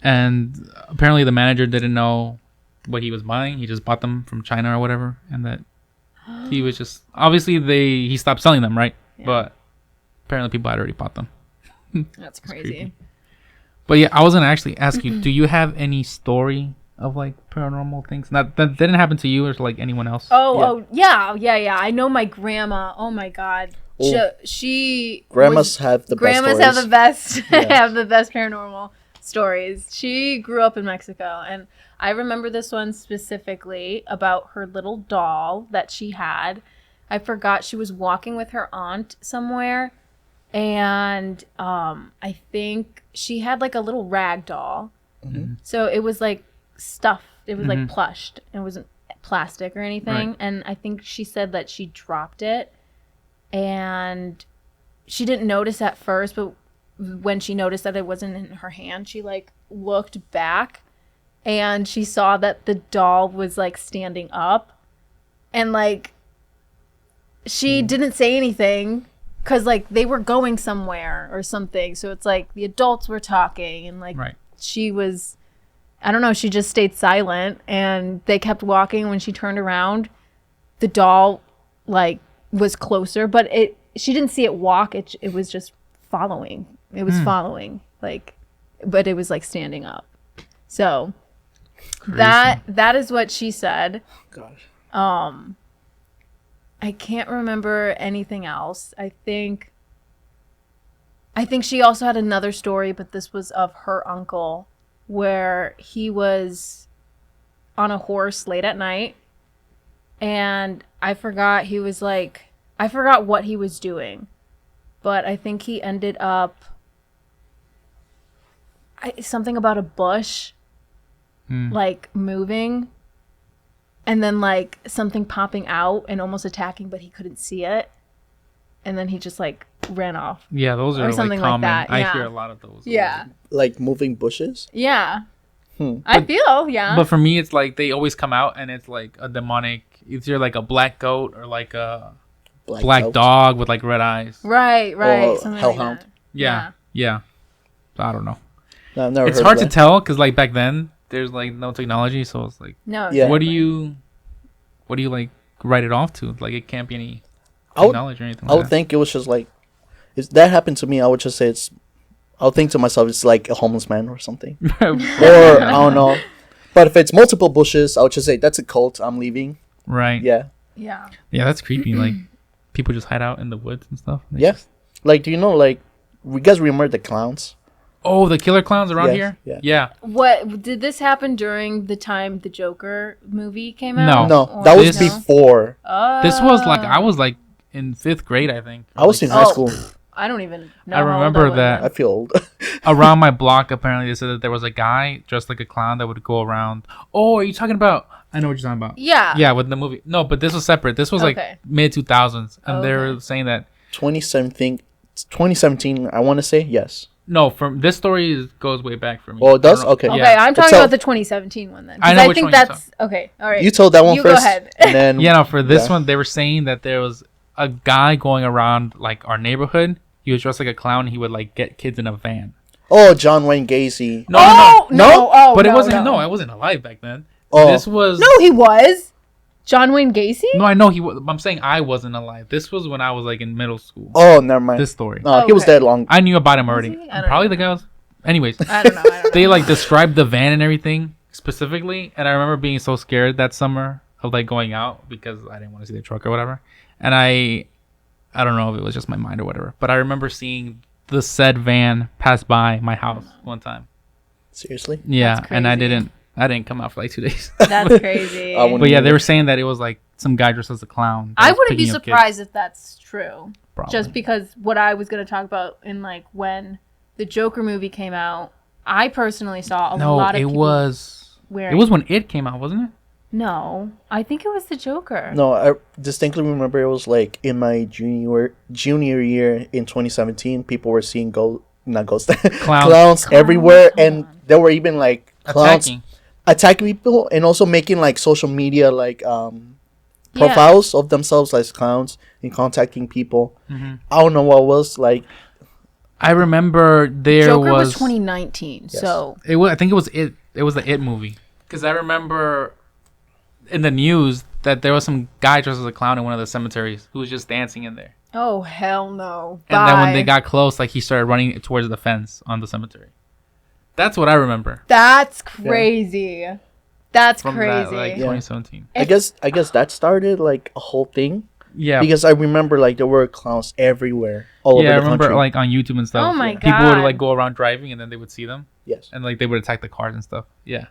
and apparently the manager didn't know what he was buying. He just bought them from China or whatever, and that he was just obviously he stopped selling them, right? Yeah. But apparently people had already bought them. That's crazy. creepy. But yeah, I was gonna actually ask you, do you have any story of like paranormal things that didn't happen to you or to like anyone else? Yeah. I know my grandma. Oh my God. Oh. She Grandmas have the grandmas best have stories. the best Yeah. have the best paranormal stories. She grew up in Mexico, and I remember this one specifically about her little doll that she had. I forgot, she was walking with her aunt somewhere, and I think she had like a little rag doll. Mm-hmm. So it was like stuffed. It was like Mhm. plushed. It wasn't plastic or anything. Right. And I think she said that she dropped it, and she didn't notice at first, but when she noticed that it wasn't in her hand, she like looked back, and she saw that the doll was like standing up, and like she didn't say anything because like they were going somewhere or something. So it's like the adults were talking, and like Right. she was, I don't know, she just stayed silent, and they kept walking. When she turned around, the doll like was closer, but she didn't see it walk. It was just following. It was following, like, but it was like standing up. So Crazy. that is what she said. Gosh. I can't remember anything else. I think she also had another story, but this was of her uncle, where he was on a horse late at night, and I forgot what he was doing, but I think he ended up something about a bush like moving, and then like something popping out and almost attacking, but he couldn't see it, and then he just like ran off. Yeah, those Or are something like like common. that, I yeah. hear a lot of those. Like moving bushes. Yeah. Hmm. I feel, yeah. But for me, it's like they always come out and it's like a demonic, either like a black goat or like a black goat. dog with like red eyes. Right. Or Something like hellhound. that. Yeah. I don't know. No, I've never It's heard hard of to that. tell because like back then there's like no technology, so it's like, No. Yeah. what do you like write it off to? Like it can't be any I would- technology or anything. I would like think it was just like, if that happened to me, I would just say I would think to myself, it's like a homeless man or something. that. Or, I don't know. But if it's multiple bushes, I would just say, that's a cult, I'm leaving. Right. Yeah. Yeah. Yeah, that's creepy. Like people just hide out in the woods and stuff. They Yeah. just- Like, do you know, like, you guys remember the clowns? Oh, the killer clowns around Yes, here? yeah. Yeah. What did this happen during the time the Joker movie came out? No. No, that was This- before. This was like, I was like in 5th grade, I think. I was in high school. I don't even know. I remember that. I feel old. Around my block, apparently, they said that there was a guy dressed like a clown that would go around. Oh, are you talking about? I know what you're talking about. Yeah. Yeah, with the movie. No, but this was separate. This was like mid 2000s, and they were saying that 2017, I want to say yes. no, from this story goes way back for me. Oh, it does? I don't know. Okay. Okay, Yeah. I'm talking about the 2017 one then. 'Cause I know I which think one you're that's okay. All right. You told that one You first. go ahead. And then Yeah, no, for this Yeah. one, they were saying that there was a guy going around like our neighborhood. He was dressed like a clown. And he would like get kids in a van. Oh, John Wayne Gacy. No, Oh no! Oh, But it no, wasn't. no. No, I wasn't alive back then. Oh. This was. No, he was. John Wayne Gacy. No, I know he was. I'm saying I wasn't alive. This was when I was like in middle school. Oh, never mind. This story. No, he was Okay. dead long. I knew about him already. he? I don't Probably know. the guy was. Anyways, I don't know. they like described the van and everything specifically, and I remember being so scared that summer of like going out because I didn't want to see the truck or whatever. And I don't know if it was just my mind or whatever, but I remember seeing the said van pass by my house one time. Seriously? Yeah, That's and I crazy. didn't come out for like 2 days. That's crazy. I wouldn't But yeah, they either. were saying that it was like some guy dressed as a clown. that I was wouldn't be picking up kids. surprised if that's true. Probably. Just because what I was going to talk about in like when the Joker movie came out, I personally saw a lot of it people was wearing. it was when it came out, wasn't it? No, I think it was the Joker. No, I distinctly remember it was like in my junior year in 2017. People were seeing clowns everywhere, and there were even like clowns attacking people, and also making like social media like profiles of themselves as clowns and contacting people. Mm-hmm. I don't know what was like. I remember there Joker was was 2019, Yes. so it was. I think it was it. It was the It movie because I remember in the news that there was some guy dressed as a clown in one of the cemeteries who was just dancing in there. oh hell no. And then when they Bye. got close, like he started running towards the fence on the cemetery. That's what I remember That's crazy. That's from crazy. that, like Yeah. 2017. I guess that started like a whole thing Yeah, because I remember like there were clowns everywhere all over I the remember country. like on YouTube and stuff. Oh my People would God. like go around driving and then they would see them Yes. and like they would attack the cars and stuff. Yeah.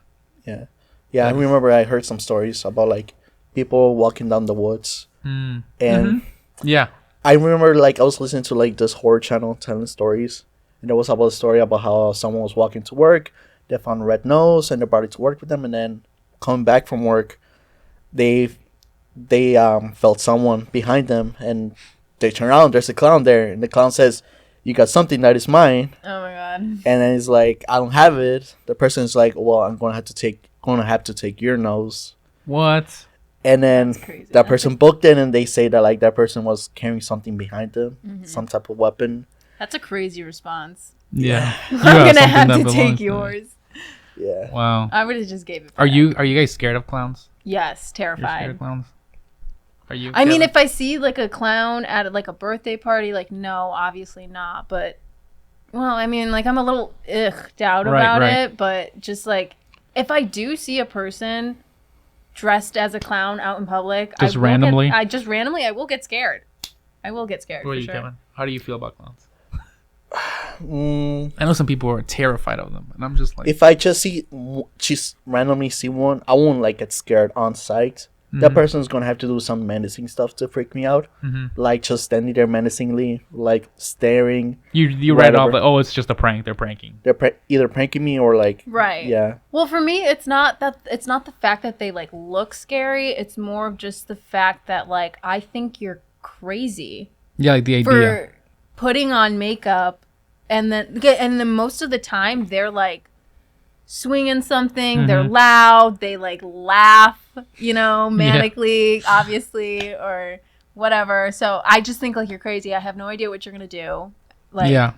Yeah. Yeah, I remember I heard some stories about like people walking down the woods, Mm. and Yeah. I remember like I was listening to like this horror channel telling stories, and there was about a story about how someone was walking to work, they found a red nose, and they brought it to work with them, and then coming back from work, they felt someone behind them, and they turn around, there's a clown there, and the clown says, "You got something that is mine," Oh my god. and then he's like, "I don't have it." The person's like, "Well, I'm gonna have to take your nose." What? And then That's crazy. that person booked it, and they say that like that person was carrying something behind them, some type of weapon. That's a crazy response. Yeah. You I'm gonna something have that to belongs take to yours. Yeah. Wow. I would have just gave it. Are back. you guys scared of clowns? Yes, You're scared terrified. of clowns? Are you? I mean, Kevin? if I see like a clown at like a birthday party, like no, obviously not. But well, I mean, like I'm a little doubt Right, about right. it. But just like if I do see a person dressed as a clown out in public, Just randomly? I will get scared. I will get scared What for are you, sure. Kevin? How do you feel about clowns? Mm, I know some people are terrified of them, and I'm just like, if I just randomly see one, I won't like get scared on sight. That person's gonna have to do some menacing stuff to freak me out, like just standing there menacingly, like staring. you read off whatever. like, oh, it's just a prank. They're pranking. They're either pranking me or like Right. yeah. Well, for me, it's not the fact that they like look scary. It's more of just the fact that like I think you're crazy Yeah, like the idea. for putting on makeup, and then most of the time they're like swinging something. They're loud. They like laugh, manically, obviously, or whatever. So I just think like you're crazy. I have no idea what you're gonna do. Like, Yeah,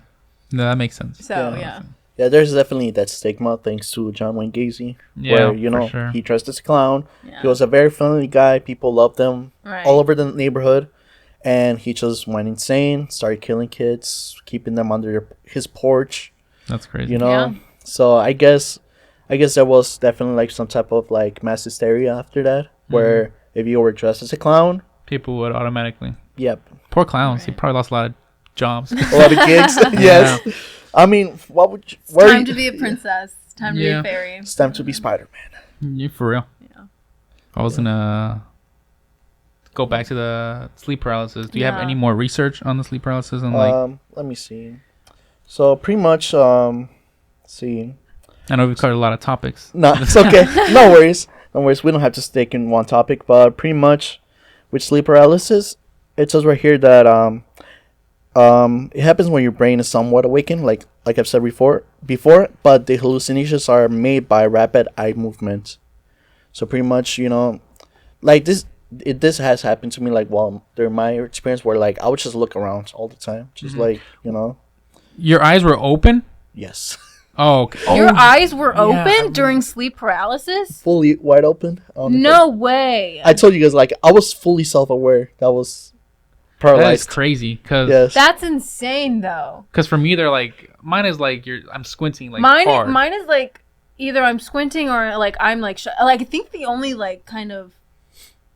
no, that makes sense. So Yeah. yeah. Yeah, there's definitely that stigma thanks to John Wayne Gacy, Yeah, where for sure. he dressed as a clown. Yeah. He was a very friendly guy. People loved him Right. all over the neighborhood, and he just went insane. Started killing kids, keeping them under his porch. That's crazy. Yeah. So I guess there was definitely like some type of like mass hysteria after that, where if you were dressed as a clown, People would automatically. yep, Poor clowns. He Right. probably lost a lot of jobs. A lot of gigs. Yes. Yeah. I mean, what would you... It's time to be a princess. It's time to be a fairy. It's time to be Spider-Man. Yeah, for real. Yeah. I was gonna go back to the sleep paralysis. Do you have any more research on the sleep paralysis? And let me see. So pretty much, see. I know we've covered a lot of topics. No, it's okay. No worries. No worries. We don't have to stick in one topic, but pretty much with sleep paralysis, it says right here that it happens when your brain is somewhat awakened, like I've said before, but the hallucinations are made by rapid eye movement. So pretty much, like this has happened to me, like, well, during my experience where, like, I would just look around all the time, just like, Your eyes were open? Yes. Oh, okay. Your eyes were open during sleep paralysis? Fully wide open. No way. I told you guys, like, I was fully self-aware. That was paralyzed. That is crazy. Cause, yes. That's insane, though. Because for me, they're like, mine is like, I'm squinting like hard. Mine is like, either I'm squinting or like I'm like, like, I think the only like kind of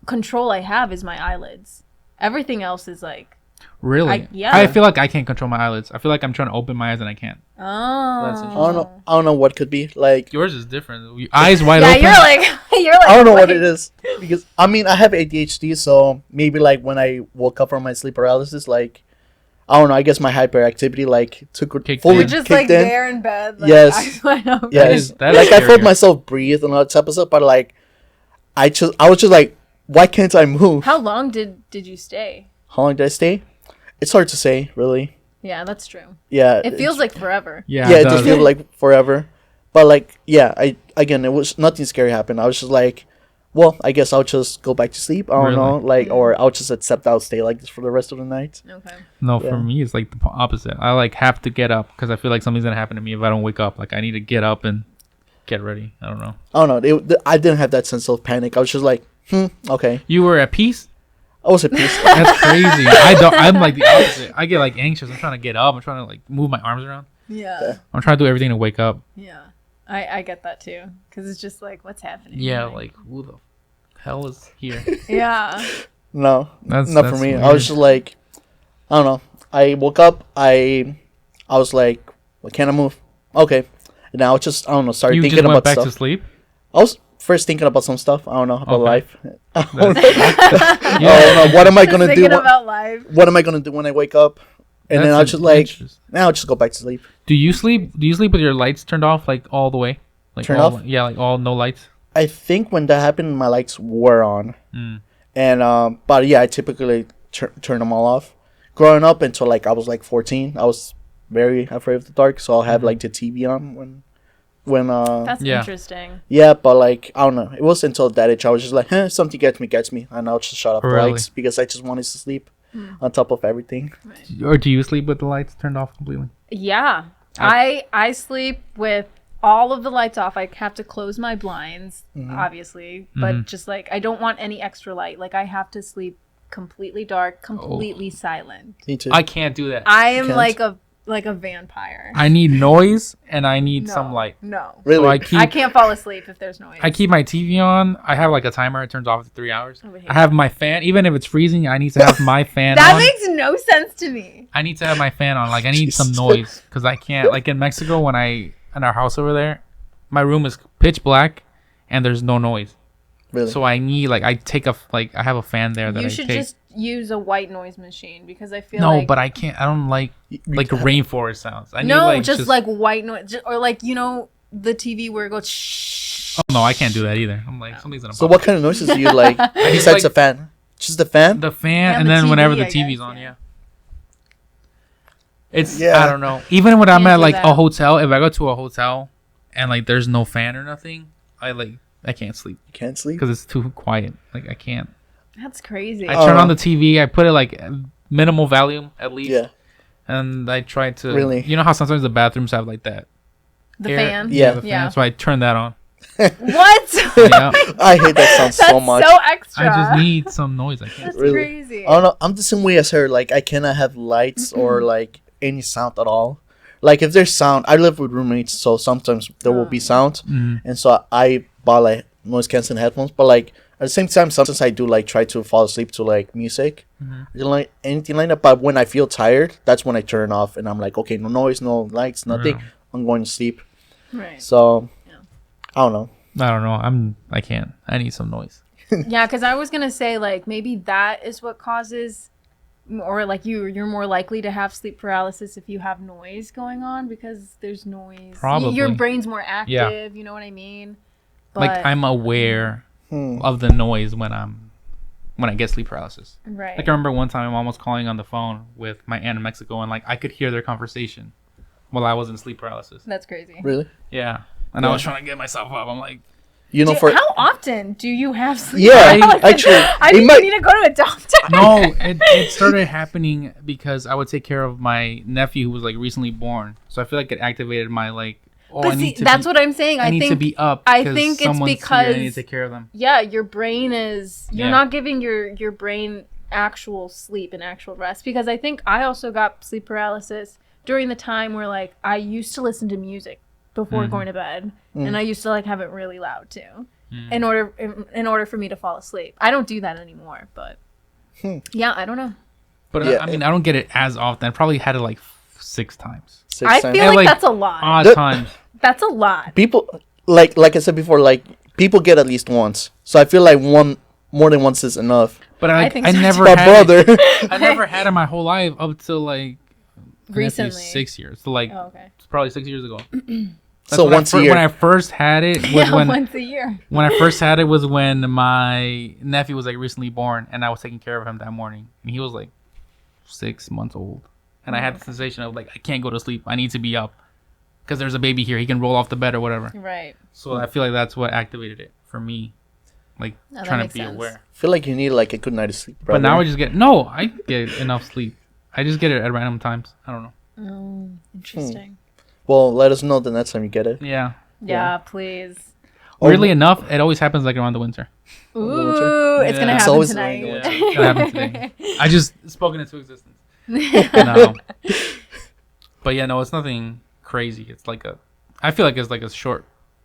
control I have is my eyelids. Everything else is like... Really? Yeah. I feel like I can't control my eyelids. I feel like I'm trying to open my eyes and I can't. Oh. So I don't know what could be. Like, yours is different. Your eyes wide yeah, open. you're like... I don't know what it is. Because, I mean, I have ADHD, so maybe, like, when I woke up from my sleep paralysis, like, I don't know, I guess my hyperactivity, like, fully You're just, like, in. there in bed. Like, Yes. eyes wide open. Yes. That Like, is I felt scarier. myself breathe in that episode, but, like, I was just like, why can't I move? How long did you stay? How long did I stay? It's hard to say, really. Yeah, that's true. Yeah. It feels like forever. Yeah, it does feel like forever. But, like, yeah, it was nothing scary happened. I was just like, well, I guess I'll just go back to sleep. I don't know. Like, or I'll just accept I'll stay like this for the rest of the night. Okay. No, for me, it's like the opposite. I, like, have to get up because I feel like something's going to happen to me if I don't wake up. Like, I need to get up and get ready. I don't know. I don't know. I didn't have that sense of panic. I was just like, okay. You were at peace? I was at peace. That's crazy. I'm like the opposite. I get like anxious. I'm trying to get up. I'm trying to like move my arms around. Yeah. I'm trying to do everything to wake up. Yeah. I get that too. Because it's just like, what's happening? Yeah, like who the hell is here? Yeah. No, That's not for me. weird. I was just like, I don't know. I woke up. I was like, well, can I move? Okay. And now just, I don't know, started You thinking just went about back stuff. to sleep? I was first thinking about some stuff. I don't know, about Okay. life. I don't know. Yeah. I don't know. What am I going to do? Thinking about life. What am I going to do when I wake up? And then I'll just like, interesting. now I'll just go back to sleep. Do you sleep with your lights turned off like all the way? Like Turned all, off? Yeah, like all no lights. I think when that happened, my lights were on. Mm. And, but yeah, I typically turn them all off. Growing up until like I was like 14, I was very afraid of the dark. So I'll have like the TV on when That's Yeah. interesting. yeah, but like, I don't know. It was until that age I was just like, something gets me. And I'll just shut off the Really? lights because I just wanted to sleep on top of everything. Or do you sleep with the lights turned off completely? Yeah. I sleep with all of the lights off. I have to close my blinds, obviously. But just like, I don't want any extra light. Like, I have to sleep completely dark, completely silent. Me too. I can't do that. I am Can't? like a vampire. I need noise and I need some light. No. Really? So I can't fall asleep if there's noise. I keep my TV on. I have like a timer. It turns off after 3 hours. I would hate I have my fan. Even if it's freezing, I need to have my fan that on. makes no sense to me. I need to have my fan on. Like I need some Jesus. noise because I can't. Like in Mexico, when in our house over there, my room is pitch black and there's no noise. Really? So I need I have a fan there that You I should take. just use a white noise machine because I feel No, like... but I can't. I don't like rainforest sounds. I No, need just like white noise. Or like, the TV where it goes shh. Oh no, I can't do that either. I'm like something's gonna. So pop. what kind of noises do you like besides like- the fan? Just the fan? The fan, And and the then TV, whenever the I TV's guess, on, yeah. yeah. It's Yeah. I don't know. Even when I'm Can't at do like that. a hotel, if I go to a hotel and like there's no fan or nothing, I can't sleep You can't sleep? because it's too quiet. Like I can't. That's crazy. I turn on the TV. I put it like minimal volume at least. Yeah. And I try to. Really? You know how sometimes the bathrooms have like that. the air- fan. Yeah. The fan. Yeah. So I turn that on. What? Yeah. I hate that sound That's so much. so extra. I just need some noise. I can't. That's Really. crazy. I don't know. I'm the same way as her. Like, I cannot have lights or like any sound at all. Like, if there's sound, I live with roommates, so sometimes there will be sound, Mhm. and so I bought like noise canceling headphones. But like, the same time, sometimes I do like try to fall asleep to like music, I don't like anything like that. But when I feel tired, that's when I turn off, and I'm like, okay, no noise, no lights, nothing. Yeah. I'm going to sleep. Right. So I don't know. I don't know. I can't. I need some noise. Yeah, because I was gonna say like maybe that is what causes, or like you're more likely to have sleep paralysis if you have noise going on because there's noise. Probably. Your brain's more active. Yeah. You know what I mean? Like I'm aware of the noise when I get sleep paralysis. Right. Like I remember one time my mom was calling on the phone with my aunt in Mexico, and like I could hear their conversation while I was in sleep paralysis. That's crazy. Really? Yeah. And I was trying to get myself up. I'm like, You know, how often do you have sleep yeah, paralysis? actually, I think you need to go to a doctor. no, it started happening because I would take care of my nephew who was like recently born. So I feel like it activated my like, But see, that's what I'm saying. I need to be up. I think it's because I need to take care of them. Yeah, your brain is. You're not giving your brain actual sleep and actual rest. Because I think I also got sleep paralysis during the time where like I used to listen to music before going to bed, and I used to like have it really loud too, in order for me to fall asleep. I don't do that anymore, but yeah, I don't know. But I mean, I don't get it as often. I probably had it like 6 times. I feel like that's a lot. Odd times. That's a lot. People like I said before, like people get at least once. So I feel like more than once is enough. But I think so never My had brother. I never had it my whole life up till like Recently. 6 years. So like it's probably 6 years ago. So once a year. When I first had it was when once a year. When I first had it was when my nephew was like recently born, and I was taking care of him that morning, and he was like 6 months old, and I had the sensation of like I can't go to sleep. I need to be up because there's a baby here. He can roll off the bed or whatever. Right. So I feel like that's what activated it for me, like trying to be aware. I feel like you need like a good night of sleep. Brother. But now I get enough sleep. I just get it at random times. I don't know. Oh, interesting. Well, let us know the next time you get it. Yeah. Yeah, please. Weirdly enough, it always happens like around the winter. Ooh, it's gonna It's happen always tonight. during the Yeah, winter. it happened today. I just spoke it into existence. No. But yeah, no, it's nothing crazy. It's like I feel like it's like a short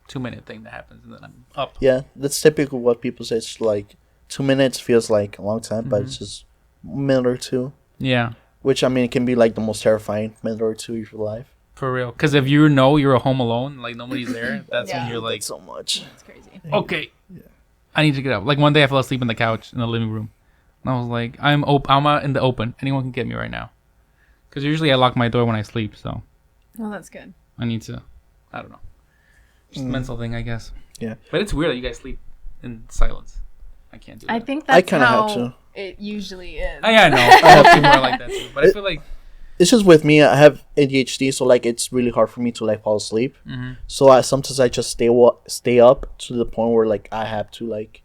2-minute thing that happens, and then I'm up. Yeah, that's typically what people say. It's like 2 minutes feels like a long time, but it's just a minute or two. Yeah. Which, I mean, it can be like the most terrifying minute or two of your life. For real. Because if you know you're home alone, like nobody's there, that's when you're like, That's so much. It's crazy. okay, I need to get up. Like one day I fell asleep on the couch in the living room. And I was like, I'm out in the open. Anyone can get me right now. Because usually I lock my door when I sleep, so Well, that's good. I need to, I don't know. Just a mental thing, I guess. Yeah. But it's weird that you guys sleep in silence. I can't do that. I think that's kinda how have to. it usually is. I know. I have people are like that too. But I feel like It's just with me. I have ADHD, so like it's really hard for me to like fall asleep. So sometimes I just stay up to the point where like I have to like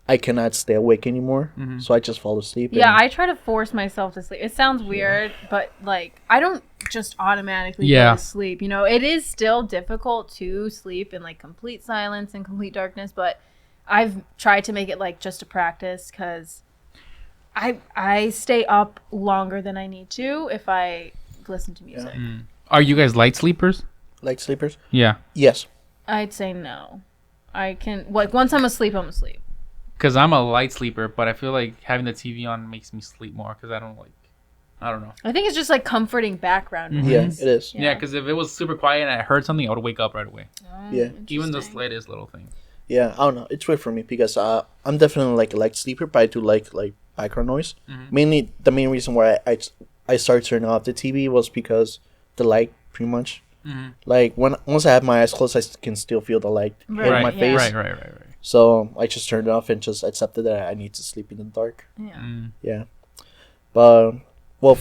I cannot stay awake anymore. So I just fall asleep. Yeah, I try to force myself to sleep. It sounds weird, but like I don't just automatically go to sleep. You know, it is still difficult to sleep in like complete silence and complete darkness, but I've tried to make it like just a practice because I stay up longer than I need to if I listen to music. Are you guys light sleepers? Like sleepers? Yeah. Yes. I'd say no. I can like once I'm asleep, I'm asleep. Because I'm a light sleeper, but I feel like having the TV on makes me sleep more because I don't know. I think it's just like comforting background noise. Yeah, it is. Yeah, because if it was super quiet and I heard something, I would wake up right away. Oh, Yeah. Even the slightest little thing. Yeah, I don't know. It's weird for me because I'm definitely like a light sleeper, but I do like background noise. Mainly, the main reason why I started turning off the TV was because the light, pretty much. Like once I have my eyes closed, I can still feel the light hit my face. Right. So I just turned it off and just accepted that I need to sleep in the dark. Yeah. Yeah, but well,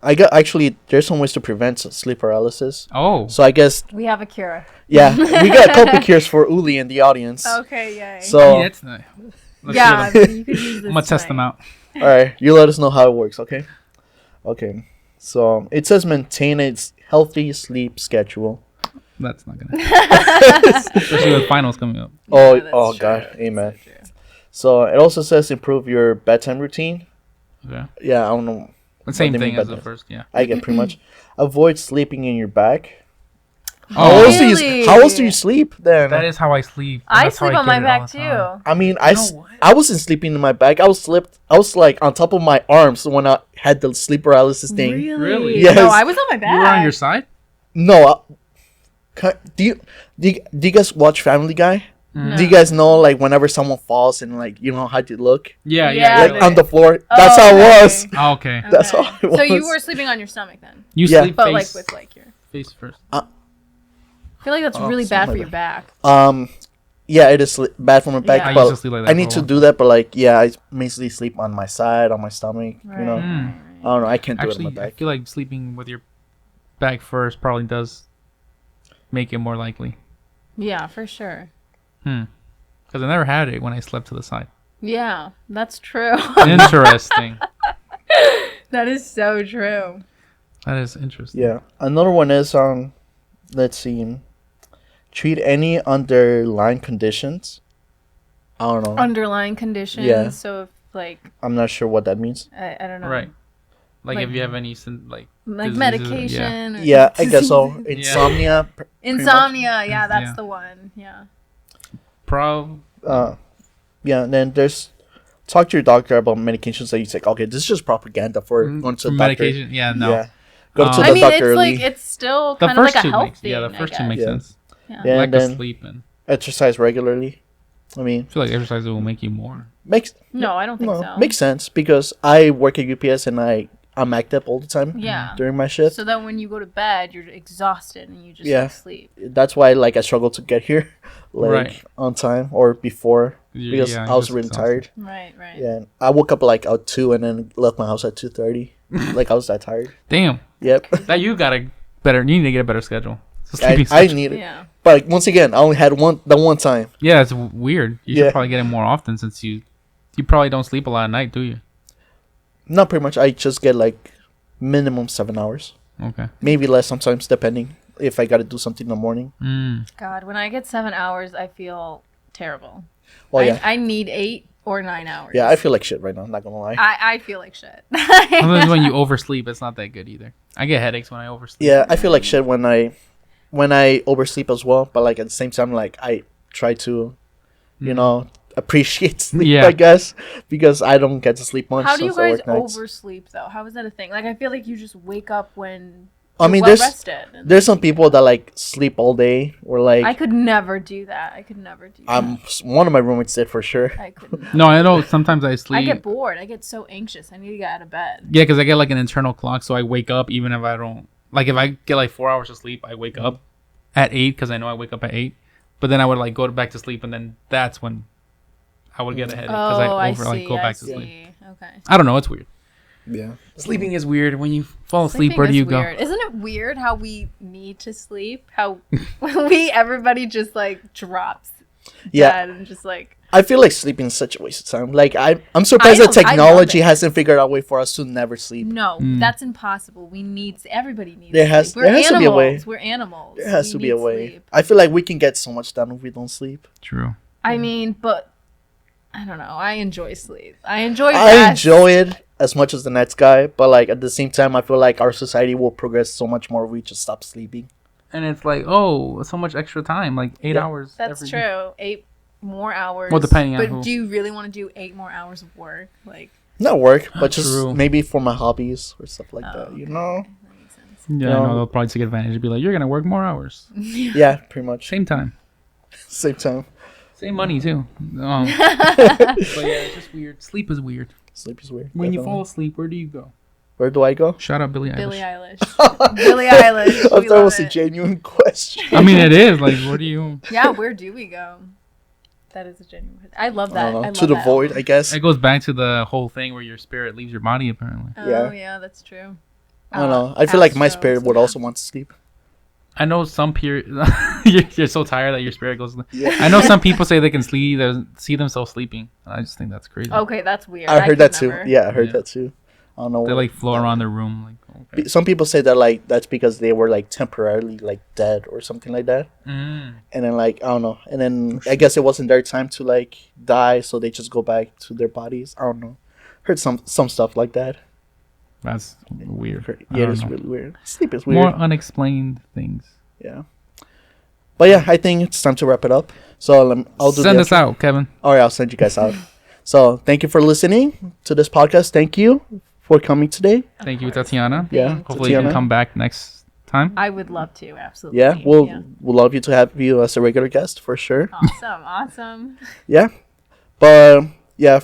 actually there's some ways to prevent sleep paralysis. Oh. So I guess We have a cure. yeah, we got a couple cures for Uli in the audience. Okay, yay. So That's nice. Yeah, you could use this. I'm gonna test them out. all right, you let us know how it works, okay? Okay. So it says maintain a healthy sleep schedule. That's not gonna. Especially with finals coming up. Oh, that's oh true. God, amen. So it also says improve your bedtime routine. Okay. Yeah, I don't know. The same they mean thing by as the that. first. Yeah. I get pretty much. Avoid sleeping in your back. Really? How else do you sleep then? That is how I sleep. I That's how sleep on get my it all back the time. too. I mean, know what? I wasn't sleeping in my back. I was like on top of my arms when I had the sleep paralysis thing. Really? Yes. No, I was on my back. You were on your side? No, do you guys watch Family Guy? No. Do you guys know like whenever someone falls and like you know how to look Yeah, Yeah, like they- on the floor? That's how it was. Oh, okay. That's how it was. So you were sleeping on your stomach then, You Yeah. sleep but like face, with like your. face first. I feel like that's Oh, really bad for something your back. Yeah, it is bad for my back. Yeah. I But used to sleep like that I for need a to while. do that. But like, yeah, I mostly sleep on my side, on my stomach. Right. You know, Hmm. I don't know. I can't do Actually, it on my I back. feel like sleeping with your back first probably does make it more likely. Yeah, for sure. Because I never had it when I slept to the side. Yeah, that's true. Interesting. That is so true. That is interesting. Yeah. Another one is let's see, treat any underlying conditions. I don't know. Underlying conditions. Yeah. So if like I'm not sure what that means. I don't know. Right. Like, Like- if you have any like Like diseases, medication. Or Yeah, I guess so. Insomnia. Insomnia. Yeah, that's Yeah. the one. Yeah. Yeah. And then there's talk to your doctor about medications that you take. Okay, this is just propaganda for going to the doctor. medication. Yeah, no. Yeah. Go to I the I mean, doctor it's early. like it's still The kind of first like a two health makes thing. the first two I make guess. Yeah. sense. Yeah. Yeah. Lack And of then sleep, and exercise regularly. I mean, I feel like exercise will make you more. makes No, I don't think so. makes sense because I work at UPS and I'm active all the time. Yeah. During my shift. So that when you go to bed, you're exhausted and you just Yeah. like, sleep. That's why like I struggle to get here, like Right. on time or before because Yeah, I you're was just really exhausted. tired. Right. Right. Yeah, and I woke up like at 2 and then left my house at 2:30. Like I was that tired. Damn. Yep. That you got a better. You need to get a better schedule. It's a I sleeping schedule. need it. Yeah. But like, once again, I only had the one time. Yeah, it's weird. You Yeah. should probably get it more often since you probably don't sleep a lot at night, do you? Not pretty much. I just get like minimum 7 hours, Okay. maybe less sometimes, depending if I got to do something in the morning. God, when I get 7 hours, I feel terrible. Well, yeah, I need 8 or 9 hours. yeah. I feel like shit right now. I'm not gonna lie. I feel like shit. Sometimes when you oversleep, it's not that good either. I get headaches when I oversleep. Yeah, I feel like shit when I oversleep as well. But like at the same time, like I try to, you know, appreciate sleep. Yeah. I guess because I don't get to sleep much. How do you since I guys work nights. oversleep though? How is that a thing? Like I feel like you just wake up when I mean, you're well rested. And there's some people that like sleep all day or like I could never do that. I could never do that. one of my roommates did for sure. I could not. No, I know sometimes I sleep. I get bored. I get so anxious. I need to get out of bed. Yeah, because I get like an internal clock, so I wake up even if I don't. Like if I get like 4 hours of sleep, I wake up at 8 because I know I wake up at 8. But then I would like go back to sleep, and then that's when I would get a headache because go back to sleep. Okay. I don't know. It's weird. Yeah. Sleeping is weird. When you fall asleep, Sleeping where do is you go? weird. Isn't it weird how we need to sleep? How everybody just like drops Yeah. dead and just like I feel like sleeping is such a waste of time. Like I'm surprised that I love technology it. hasn't figured out a way for us to never sleep. no, that's impossible. We need everybody needs. There has- sleep. there has to be a way. We're animals. There has We to be a need way. sleep. I feel like we can get so much done if we don't sleep. True. I mean, but I don't know. I enjoy sleep. I enjoy. I rest. enjoy it as much as the next guy, but like at the same time, I feel like our society will progress so much more if we just stop sleeping. And it's like, oh, so much extra time, like 8 Yeah. hours. That's every true. 8 more hours. Well, depending on But who. do you really want to do 8 more hours of work? Like Not work, but just True. maybe for my hobbies or stuff like that. Oh, You okay. know? that makes sense. Yeah, No. I know they'll probably take advantage and be like, you're gonna work more hours, Yeah, pretty much. same time, Same time. same money too. But yeah, it's just weird. Sleep is weird. Sleep is weird. When you definitely. fall asleep, where do you go? Where do I go? Shout out Billie Eilish. Billie Eilish. Billie Eilish. I We thought it love was a it. genuine question. I mean, it is like, where do you? Yeah, where do we go? That is a genuine. I love I that. don't know. I love To the that void, album. I guess. It goes back to the whole thing where your spirit leaves your body. Apparently, Oh Yeah. yeah, that's true. I don't know. I feel like my Astros. spirit would also want to sleep. I know some period. you're so tired that your spirit goes. Yeah. I know some people say they can see themselves sleeping. And I just think that's crazy. Okay, that's weird. I heard could that too. never. Yeah, I heard Yeah. that too. I don't know. They like float around their room. Like, okay. Some people say that like that's because they were like temporarily like dead or something like that, and then like I don't know, and then I guess it wasn't their time to like die, so they just go back to their bodies. I don't know. Heard some stuff like that. That's weird. I Yeah, don't it's know. really weird. Sleep is weird. More unexplained things. Yeah. But yeah, I think it's time to wrap it up. So I'll do send us out, Kevin. All right, I'll send you guys out. So thank you for listening to this podcast. Thank you for coming today. Thank you, Tatiana. Yeah, hopefully you can come back next time. I would love to, absolutely. Yeah, we'll love you to have you as a regular guest for sure. Awesome. Yeah, but yeah,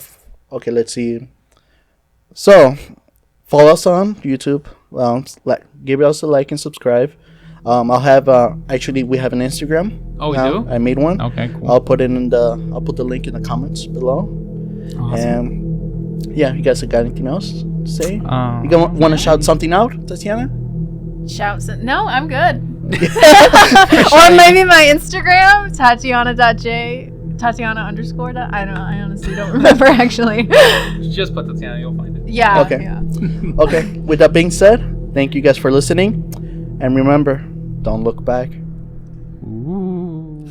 okay. Let's see. So follow us on YouTube. Give us a like and subscribe. I'll have actually we have an Instagram. Oh, we do? I made one. Okay, cool. I'll put the link in the comments below. Awesome. And yeah, you guys got anything else to say? You want to shout something out, Tatiana? No, I'm good. Or maybe my Instagram, Tatiana_. I don't know. I honestly don't remember actually. Just put Tatiana, you'll find it. Yeah. Okay. Yeah. Okay. With that being said, thank you guys for listening, and remember, don't look back. Ooh.